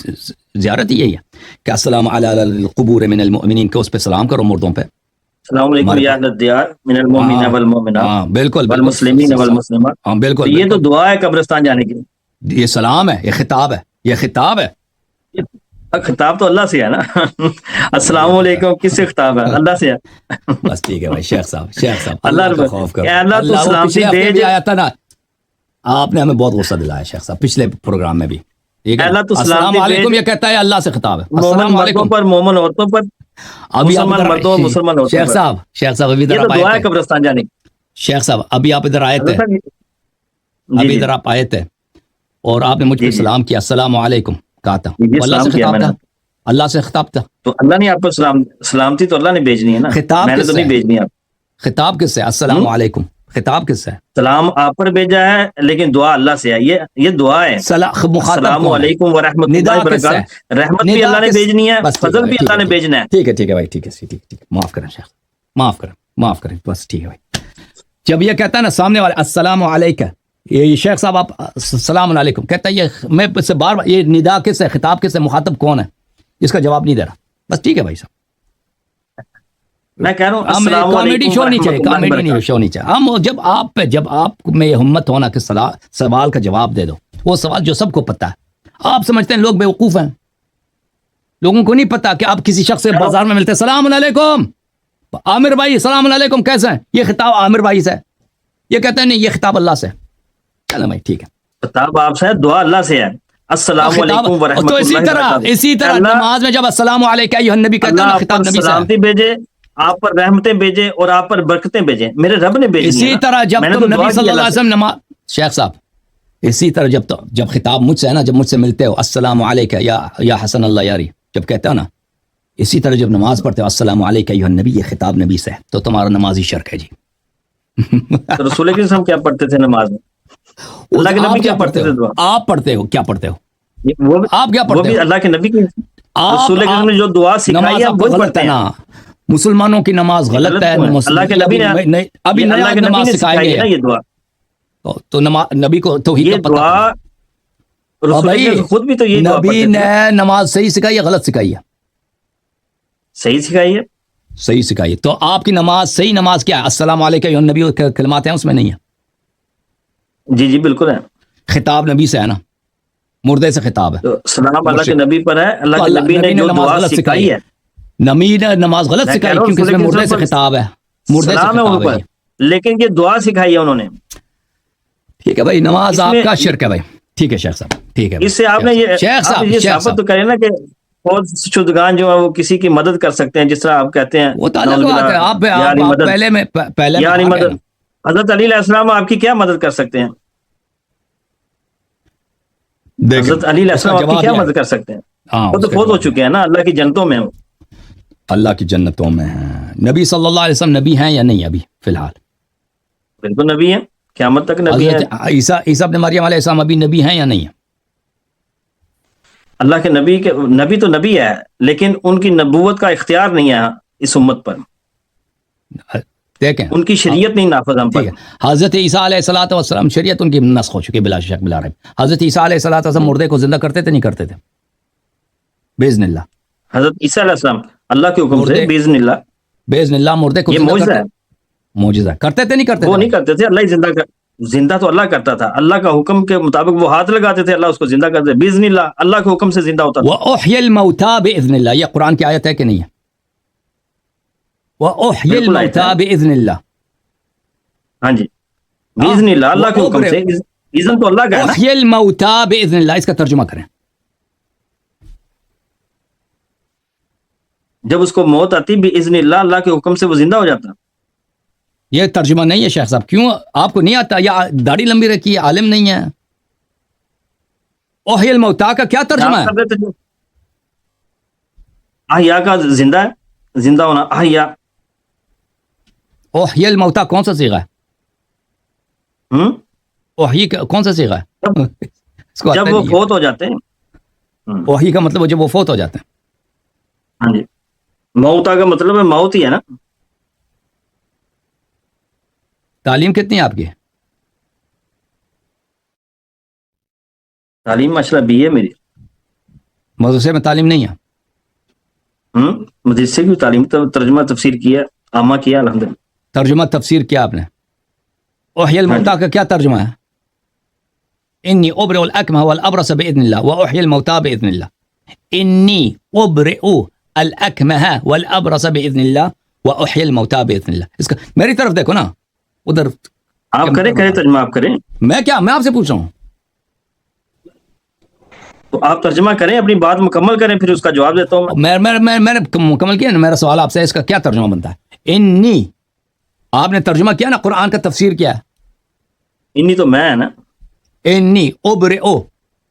زیارت یہی ہے کہ السلام علی القبور من المؤمنین، کہ اس پہ سلام کرو مردوں پہ۔ السلام علیکم ہمارے یا اہل الدیار من المؤمنین والمؤمنات ہاں بالکل والمسلمین والمسلمات۔ ہاں تو بالکل یہ تو دعا ہے قبرستان جانے کی۔ یہ سلام ہے، یہ خطاب ہے، یہ خطاب ہے۔ خطاب تو اللہ سے ہے نا۔ السلام علیکم کس سے خطاب ہے؟ اللہ سے ہے۔ بس ٹھیک ہے بھائی، شیخ صاحب اللہ اللہ کا رب- خوف کرو، اے اللہ تو وہ سلامتی پچھلے ہفتے بھیج۔ بھی آیا تھا نا، آپ نے ہمیں بہت غصہ دلایا شیخ صاحب پچھلے پروگرام میں بھی، ٹھیک ہے نا؟ اللہ تو السلام سلامتی علیکم بھیج۔ یہ کہتا ہے اللہ سے خطاب ہے، مومن السلام مردوں علیکم۔ پر، مومن عورتوں پر، ابھی آپ مسلمان ادھر مردوں اور مسلمان عورتوں شیخ پر۔ صاحب ابھی یہ ادھر تو آپ دعا ہے آئے تھے، قبرستان جانے کی۔ شیخ صاحب ابھی آپ ادھر آئے تھے، حضرت صاحب، جی ابھی جی ادھر آپ آئے تھے اور آپ نے مجھ پہ جی جی سلام کیا، السلام علیکم کہا تھا، جی، وہ اللہ سلام سے کیا خطاب میں نے۔ تھا، اللہ سے خطاب تھا۔ تو اللہ نے آپ کو سلامتی تو اللہ نے بھیجنی ہے نا، خطاب میں نے کس تو سے نہیں ہے؟ بھیجنی آپ۔ خطاب کس سے؟ السلام علیکم، خطاب کس سے؟ سلام آپ پر بھیجا ہے لیکن دعا اللہ سے ہے، یہ دعا ہے۔ مخاطب السلام کون ہے؟ علیکم ورحمۃ ندا اللہ کس سے؟ وبرکاتہ، رحمت بھی ندا اللہ نے کس؟ بھیجنی ہے، بس ٹھیک فضل ہے بھی ٹھیک اللہ ہے نے بھیجنا ہے۔ ٹھیک ہے بھائی، ٹھیک ہے، معاف کریں شیخ، معاف کریں، بس ٹھیک ہے بھائی۔ جب یہ کہتا ہے نا سامنے والے السلام علیکم، یہ شیخ صاحب آپ السلام علیکم کہتا ہے، یہ میں اس سے بار یہ ندا کس ہے، خطاب کس ہے، مخاطب کون ہے، اس کا جواب نہیں دے رہا، بس ٹھیک ہے بھائی صاحب۔ میں کہہ رہا ہوں السلام کامیڈی علیکم شو نہیں چاہیے، ورحمۃ اللہ کامیڈی نہیں وبرکاتہ۔ شو نہیں چاہیے، ہم جب آپ میں یہ ہمت ہونا کہ سوال کا جواب دے دو، وہ سوال جو سب کو پتا ہے، آپ سمجھتے ہیں لوگ بیوقوف ہیں، لوگوں کو نہیں پتا کہ آپ کسی شخص سے بازار میں ملتے، السلام علیکم عامر بھائی، السلام علیکم کیسے ہیں، یہ خطاب عامر بھائی سے ہے، یہ کہتے ہیں نہیں یہ خطاب اللہ سے ہے، چلو بھائی ٹھیک ہے، خطاب آپ سے ہے، دعا اللہ سے ہے۔ السلام خطاب علیکم ورحمۃ تو اللہ وبرکاتہ۔ اسی طرح اللہ نماز میں جب السلام علیکم ایھا النبی کہتا ہے اللہ نا، آپ خطاب پر نبی سے ہے۔ سلامتی بھیجے، آپ پر رحمتیں بھیجے اور آپ پر برکتیں بھیجے، میرے رب نے بھیجنی ہے اسی نا۔ طرح جب میں نے تم تو دعا نبی صلی کی اللہ علیہ سے۔ وسلم نماز، شیخ صاحب اسی طرح جب خطاب مجھ سے ہے نا، جب مجھ سے ملتے ہو السلام علیکم یا حسن اللہ یاری، جب کہتے ہو نا، اسی طرح جب نماز پڑھتے ہو السلام علیکم ایھا النبی، یہ خطاب نبی سے ہے، تو تمہارا نمازی شرک ہے جی۔ تو رسول کے ہم کیا پڑھتے تھے نماز میں؟ اللہ کے آپ نبی کیا پڑھتے تھے دعا؟ آپ پڑھتے ہو کیا پڑھتے ہو؟ وہ آپ کیا وہ پڑھتے بھی ہو؟ اللہ کے نبی کی رسول آپ نے جو دعا سکھائی نماز ہے آپ ہم کو وہی غلط پڑھتے ہے ہیں۔ نا، مسلمانوں کی نماز غلط ہے، کیوں ہے؟ اللہ کے نبی نے ابھی یہ نیا اللہ کے نبی نماز نے سکھائیں سکھائی ہے گے، نا یہ دعا۔ تو نبی کو توحید یہ کا پتہ دعا اور رسول بھائی نے خود بھی تو یہ دعا نبی پڑھتے نے تھے. نماز صحیح سکھائی ہے غلط سکھائی ہے؟ صحیح سکھائی ہے. صحیح سکھائی ہے. تو آپ کی نماز صحیح نماز کیا ہے؟ السلام علیکم یا نبی کے کلمات ہیں اس میں نہیں ہے؟ جی جی بالکل ہے. خطاب نبی سے ہے نا، مردے سے خطاب ہے. تو سلام اللہ کے نبی پر ہے. اللہ تو کے نبی نے جو نماز دعا غلط سکھائی ہے نبی نے نماز غلط میں کہہ سکھائی رہا ہوں کیونکہ اس میں رسول مردے کے سے پر خطاب ہے، مردے سے سلام ہے ان خطاب ہے پر، یہ. لیکن یہ دعا سکھائی ہے انہوں نے. ٹھیک ہے بھائی، نماز اس آپ میں کا شرک ہے بھائی. ٹھیک ہے شیخ صاحب، ٹھیک ہے اس سے آپ نے یہ آپ یہ شیخ ثابت صاحب تو کریں نا کہ فوت شدگان جو ہے وہ کسی کی مدد کر سکتے ہیں، جس طرح آپ کہتے ہیں وہ تو الگ نعوذ بات ہے. باللہ آپ یعنی مدد پہلے میں یعنی آ گئے مدد. نا. حضرت علی علیہ السلام آپ کی کیا مدد کر سکتے ہیں؟ دیکھیں حضرت علی علیہ اس کا السلام آپ کی جواب کیا یہ ہے. مدد کر سکتے ہیں؟ ہاں وہ اس تو کا فوت ہو جواب یہ ہے. چکے ہیں نا، اللہ کی جنتوں میں. اللہ کی جنتوں میں ہیں. نبی صلی اللہ علیہ وسلم نبی ہیں یا نہیں ابھی فی الحال؟ بالکل نبی ہیں، قیامت تک نبی ہیں. حضرت عیسیٰ ابن مریم علیہ السلام ابھی نبی ہیں یا نہیں ہیں؟ اللہ کے نبی تو نبی ہے، لیکن ان کی نبوت کا اختیار نہیں ہے اس امت پر. دیکھیں ان کی شریعت نہیں نافذ ہم پر. ٹھیک ہے. حضرت عیسیٰ علیہ الصلوۃ والسلام شریعت ان کی نسخ ہو چکی بلا شک بلا ریب. حضرت عیسیٰ علیہ الصلوۃ والسلام مردے کو زندہ کرتے تھے نہیں کرتے تھے؟ باذن اللہ. حضرت عیسیٰ علیہ السلام اللہ کے حکم سے مردے باذن اللہ، باذن اللہ مردے کو یہ زندہ معجزہ کرتے. ہے. معجزہ کرتے تھے نہیں کرتے وہ تھے نہیں بھائی؟ کرتے تھے، اللہ ہی زندہ تو اللہ کرتا تھا. اللہ کا حکم کے مطابق وہ ہاتھ لگاتے تھے، اللہ اس کو زندہ کرتے. باذن اللہ، اللہ کے حکم سے زندہ ہوتا تھا. وَأُحْيِي الْمَوْتَى بِإِذْنِ اللَّهِ، یہ قرآن کی آیت ہے کہ نہیں ہے؟ وَأُحْيِي بالکل آیت ہے. الْمَوْتَى بِإِذْنِ اللَّهِ. ہاں جی، باذن اللہ، اللہ کے حکم سے. اذن تو اللہ کا ہے نا. احیی الموتى باذن اللہ، اس کا ترجمہ کریں. جب اس کو موت آتی باذن اللہ، اللہ کے حکم سے وہ زندہ ہو جاتا. یہ ترجمہ نہیں ہے شیخ صاحب. کیوں آپ کو نہیں آتا یا داڑھی لمبی رکھی ہے، عالم نہیں ہے؟ احیی الموتى کا کیا ترجمہ ہے؟ احیا کا زندہ ہے، زندہ ہونا. احیا احیی الموتى کون سا صیغہ ہے؟ احیی کا کون سا صیغہ ہے؟ اس کو جب آتا وہ نہیں ہے. فوت ہو جاتے ہیں. احیی کا مطلب جب وہ فوت ہو جاتے ہیں. ہاں جی، موتا کا مطلب ہے موت ہی ہے نا. تعلیم کتنی ہے آپ کی؟ تعلیم ماشاءاللہ بی ہے میری. مدرسے میں تعلیم نہیں ہے؟ مدرسے کی تعلیم ترجمہ تفسیر کیا، عامہ کیا الحمدللہ. ترجمہ تفسیر کیا آپ نے؟ احیی الموتى کا کیا ترجمہ ہے؟ انی ابرئ الاکمہ والابرص باذن اللہ واحیی الموتى باذن اللہ. انی ابرئ الاکمہ والابرص باذن اللہ واحیی الموتى باذن اللہ. اس کا میری طرف دیکھو نا، ادھر آپ کریں ترجمہ، آپ کریں. میں آپ سے پوچھ رہا ہوں. تو آپ ترجمہ کریں، اپنی بات مکمل کریں، پھر اس کا جواب دیتا ہوں میں. میں نے مکمل کیا نا. میرا سوال آپ سے، اس کا کیا ترجمہ بنتا ہے؟ انی، آپ نے ترجمہ کیا نا، قرآن کا تفسیر کیا ہے؟ انی تو میں ہے نا. انی ابرئ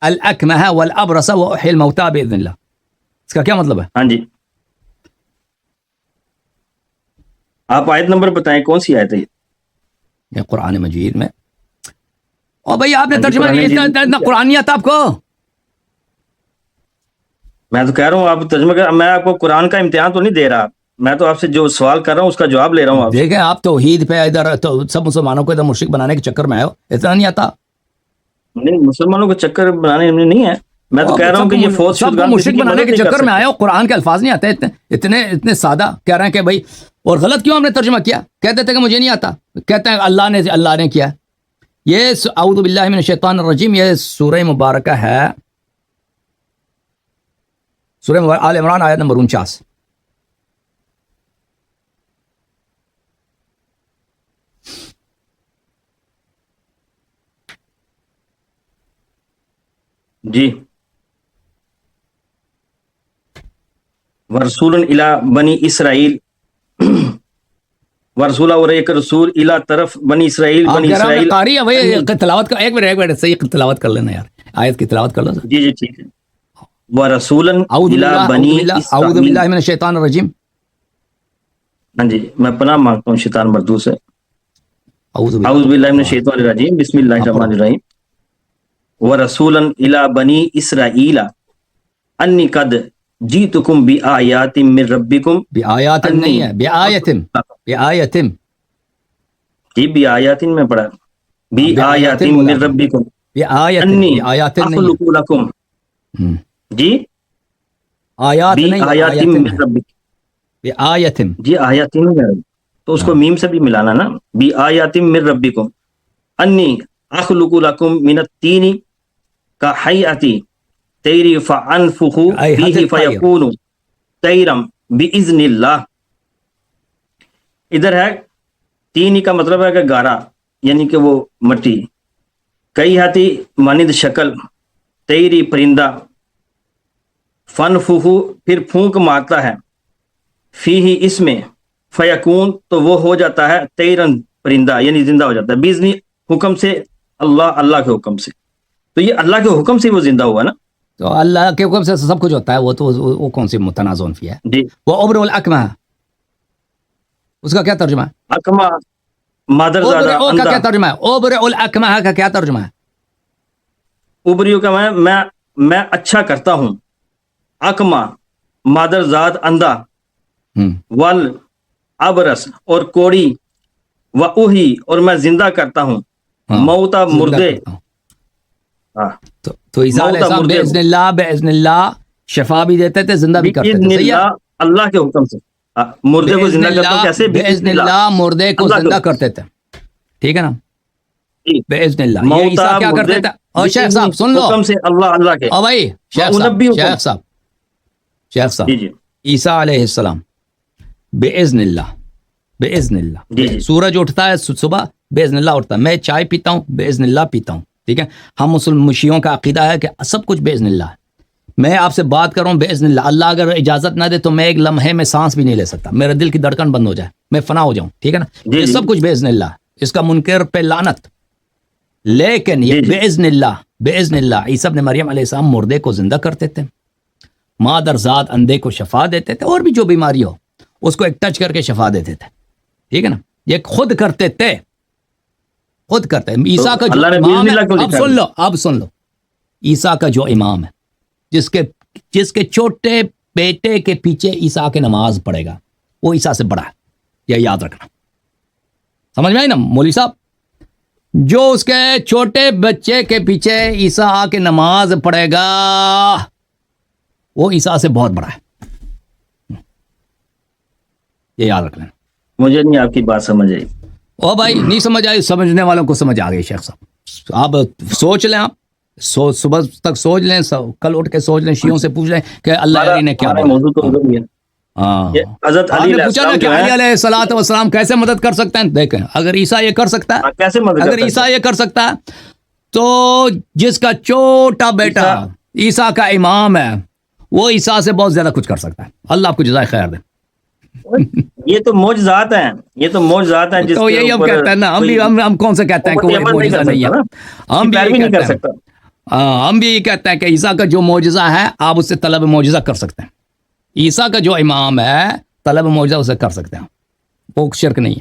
الاکمہ والابرص واحیی الموتى باذن اللہ، اس کا کیا مطلب ہے؟ ہاں جی، آپ آیت نمبر بتائیں، کون سی آیت ہے یہ قرآن مجید میں. اور بھائی آپ نے ہاں جی، ترجمہ قرآن مجید میں اتنا قرآن نہیں آتا آپ کو؟ میں تو کہہ رہا ہوں آپ ترجمہ کر. میں آپ کو قرآن کا امتحان تو نہیں دے رہا، میں تو آپ سے جو سوال کر رہا ہوں اس کا جواب لے رہا ہوں. آپ سے دیکھیں آپ توحید پہ ادھر تو سب مسلمانوں کو ادھر مشرک بنانے کے چکر میں آئے ہو، اتنا نہیں آتا؟ نہیں، مسلمانوں کو چکر بنانے میں نہیں ہے. میں تو کہہ رہا ہوں کہ یہ فوت سب کو شدگان مشرک بنانے کے چکر میں آئے ہو. قرآن کے الفاظ نہیں آتے اتنے سادہ. کہہ رہے ہیں کہ بھائی، اور غلط کیوں ہم نے ترجمہ کیا؟ کہتے تھے کہ مجھے نہیں آتا. کہتے ہیں اللہ نے کیا. یہ اعوذ باللہ من الشیطان الرجیم، یہ سورہ مبارکہ ہے، سورہ آل عمران آیت نمبر 49. جی. ورسول الی بنی اسرائیل، ورسولہ اور ایک رسول الی طرف بنی اسرائیل. بنی اسرائیل قاری ہے بھائی، تلاوت کا ایک منٹ صحیح تلاوت کر لینا یار، آیت کی تلاوت کر لو. جی جی ٹھیک ہے. ورسولا الی بنی اعوذ اسرائیل. باللہ من الشیطان الرجیم. ہاں جی، میں پناہ مانگتا ہوں شیطان مردود سے. اعوذ اعوذ باللہ من الشیطان الرجیم، بسم اللہ الرحمن الرحیم. ورسولا الی بنی اسرائیل انی قد جیتکم بآیات من ربکم. بآیات نہیں ہے، بآیت. جی بآیات میں پڑھا. بِآيَاتٍ مِّن رَبِّكُمْ آیت أَنِّي آیات نہیں أَخْلُقُ لَكُمْ جی آیات نہیں بِآيَاتٍ مِّن رَبِّكُمْ آیت جی آیاتٍ نہیں، تو اس کو میم سے بھی ملانا نا، بِآيَاتٍ مِّن رَبِّكُمْ أَنِّي أَخْلُقُ لَكُم مِّنَ الطِّينِ كَهَيْئَةِ الطَّيْرِ فَأَنفُخُ فِيهِ فَيَكُونُ طَيْرًا بِإِذْنِ اللَّهِ۔ ادھر ہے تینی کا مطلب ہے کہ گارا، یعنی کہ وہ مٹی، کئی ہاتھی مانند شکل، تیری پرندہ، فن فوہو پھر پھونک مارتا ہے، فی ہی اس میں، فیکون تو وہ ہو جاتا ہے، تیرن پرندہ یعنی زندہ ہو جاتا ہے، بیزنی حکم سے، اللہ کے حکم سے، تو یہ اللہ کے حکم سے وہ زندہ ہوا نا۔ تو اللہ کے حکم سے سب کچھ ہوتا ہے، وہ تو وہ کون سی متنازع فی ہے؟ جی وہ ابر الاکمہ، اس کا کیا ترجمہ ہے؟ اکما مادر زادہ کا اندھا، کیا ترجمہ ہے؟ اوبر الاکمہ کا کیا ترجمہ ہے؟ اوبریو کا میں اچھا کرتا ہوں، اکما مادر زاد اندھا، ول ابرس اور کوڑی، و اوہی اور میں زندہ کرتا ہوں، موتا مردے، تو عیسیٰ علیہ السلام باذن اللہ شفا بھی دیتے تھے، زندہ بھی کرتے تھے، صحیح ہے؟ اللہ کے حکم سے مردے کو زندہ کرتا ہوں، کیسے؟ باذن اللہ مردے کو زندہ کرتے تھے، ٹھیک ہے نا؟ باذن اللہ یہ عیسیٰ کیا کرتے تھے؟ اور شیخ صاحب سن لو، حکم سے اللہ کے، او بھائی شیخ صاحب عیسیٰ علیہ السلام باذن اللہ سورج اٹھتا ہے صبح، باذن اللہ اٹھتا ہے، میں چائے پیتا ہوں، باذن اللہ پیتا ہوں، ٹھیک ہے؟ ہم مسلم شیعوں کا عقیدہ ہے کہ سب کچھ باذن اللہ ہے، میں آپ سے بات کر رہا ہوں باذن اللہ، اللہ اگر اجازت نہ دے تو میں ایک لمحے میں سانس بھی نہیں لے سکتا، میرے دل کی دھڑکن بند ہو جائے، میں فنا ہو جاؤں، ٹھیک ہے نا؟ یہ سب کچھ باذن اللہ، اس کا منکر پہ لعنت، لیکن یہ باذن اللہ عیسیٰ ابن مریم علیہ السلام مردے کو زندہ کرتے تھے، مادر زاد اندھے کو شفا دیتے تھے، اور بھی جو بیماری ہو اس کو ایک ٹچ کر کے شفا دیتے تھے، ٹھیک ہے نا؟ یہ خود کرتے تھے، خود کرتے ہیں۔ عیسیٰ کا جو امام ہے، اب سن لو عیسیٰ کا جو امام ہے، جس کے چھوٹے بیٹے کے پیچھے عیسیٰ کی نماز پڑھے گا، وہ عیسیٰ سے بڑا ہے، یہ یاد رکھنا، سمجھ میں آئی نا مولوی صاحب؟ جو اس کے چھوٹے بچے کے پیچھے عیسیٰ آ کے نماز پڑھے گا، وہ عیسیٰ سے بہت بڑا ہے، یہ یاد رکھ لینا۔ مجھے نہیں آپ کی بات سمجھ آئی۔ او بھائی نہیں سمجھ آئی، سمجھنے والوں کو سمجھ آ گئی شیخ صاحب، آپ سوچ لیں، آپ صبح تک سوچ لیں، کل اٹھ کے سوچ لیں، شیعوں سے پوچھ لیں کہ اللہ علی نے کیا بولا۔ حضرت آپ نے پوچھا نا کہ علی علیہ الصلوۃ والسلام کیسے مدد کر سکتے ہیں؟ دیکھیں اگر عیسیٰ یہ کر سکتا ہے، کیسے مدد اگر عیسیٰ یہ کر سکتا ہے تو جس کا چھوٹا بیٹا عیسیٰ کا امام ہے، وہ عیسیٰ سے بہت زیادہ کچھ کر سکتا ہے، اللہ آپ کو جزائے خیر دے۔ یہ تو معجزات ہیں، یہ تو معجزات ہیں، تو یہی ہم کہتے ہیں نا، ہم کون سے کہتے ہیں کہ وہ معجزہ نہیں ہے، ہم بھی یہی کہتے ہیں، ہم بھی یہی کہتے ہیں کہ عیسیٰ کا جو معجزہ ہے آپ اس سے طلب معجزہ کر سکتے ہیں، عیسیٰ کا جو امام ہے طلب معجزہ اسے کر سکتے ہیں، وہ شرک نہیں ہے۔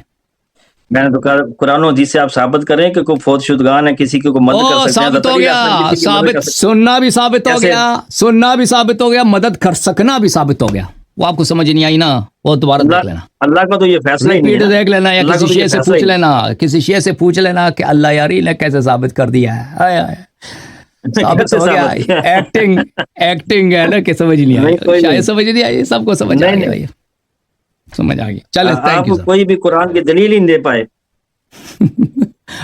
میں نے تو کہا قرآن و حدیث سے آپ ثابت کریں کہ کوئی فوت شدگان ہے، کسی کو مدد کر سکتے ہیں، ثابت ہو گیا، ثابت، سننا بھی ثابت ہو گیا، سننا بھی ثابت ہو گیا، مدد کر سکنا بھی ثابت ہو گیا، وہ آپ کو سمجھ نہیں آئی نا، وہ دوبارہ دیکھ لینا، اللہ کا تو یہ فیصلہ ہی نہیں ہے، دیکھ لینا، یا کسی شیعہ سے پوچھ لینا، کسی شیعہ سے پوچھ لینا کہ اللہ یاری نے کیسے ثابت کر دیا ہے، ثابت ہو گیا، ایکٹنگ ہے نا کہ سمجھ نہیں آئی، شاید سمجھ نہیں آئی، سب کو سمجھ آ گیا، سمجھ آ گیا۔ چلے آپ کوئی بھی قرآن کی دلیل ہی نہیں دے پائے،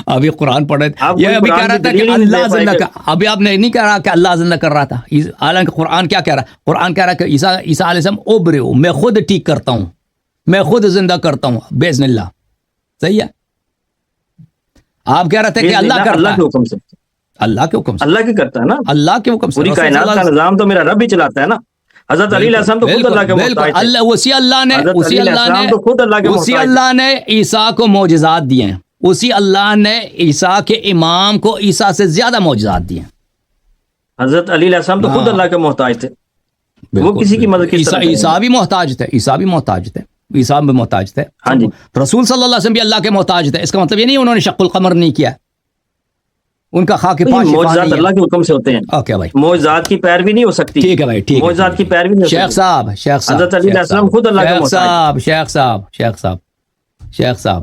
ابھی قرآن پڑھ رہے تھے، یہ ابھی کہہ رہا تھا کہ اللہ زندہ کر، ابھی آپ نے نہیں کہہ رہا کہ اللہ زندہ کر رہا تھا، حالانکہ قرآن کیا کہہ رہا ہے؟ قرآن کہہ رہا ہے کہ عیسیٰ علیہ السلام ابرئ، میں خود ٹھیک کرتا ہوں، میں خود زندہ کرتا ہوں باذن اللہ، صحیح ہے؟ آپ کہہ رہے تھے کہ اللہ کرتا ہے، اللہ کے حکم سے، اللہ کے حکم سے، اللہ کی کرتا ہے نا، اللہ کے حکم سے، پوری کائنات کا نظام تو میرا رب ہی چلاتا ہے نا، حضرت علی علیہ السلام تو خود اللہ کے محتاج تھے، اسی اللہ نے عیسیٰ کو معجزات دیے ہیں، اسی اللہ نے عیسیٰ کے امام کو عیسیٰ سے زیادہ معجزات دیے ہیں، حضرت علی علیہ السلام تو خود اللہ کے محتاج تھے، وہ کسی کی مدد کس طرح کریں؟ عیسیٰ بھی محتاج تھے، عیسیٰ بھی محتاج تھے، عیسیٰ بھی محتاج تھے، ہاں جی، رسول صلی اللہ علیہ وسلم بھی اللہ کے محتاج تھے، اس کا مطلب یہ نہیں انہوں نے شق القمر نہیں کیا، ان کا خاک پاک معجزات اللہ کے حکم سے ہوتے ہیں، اوکے بھائی، معجزات کی پیروی نہیں ہو سکتی، ٹھیک ہے بھائی، ٹھیک ہے، معجزات کی پیروی نہیں ہو شیخ صاحب، شیخ صاحب، حضرت علی علیہ السلام خود اللہ کے محتاج، شیخ صاحب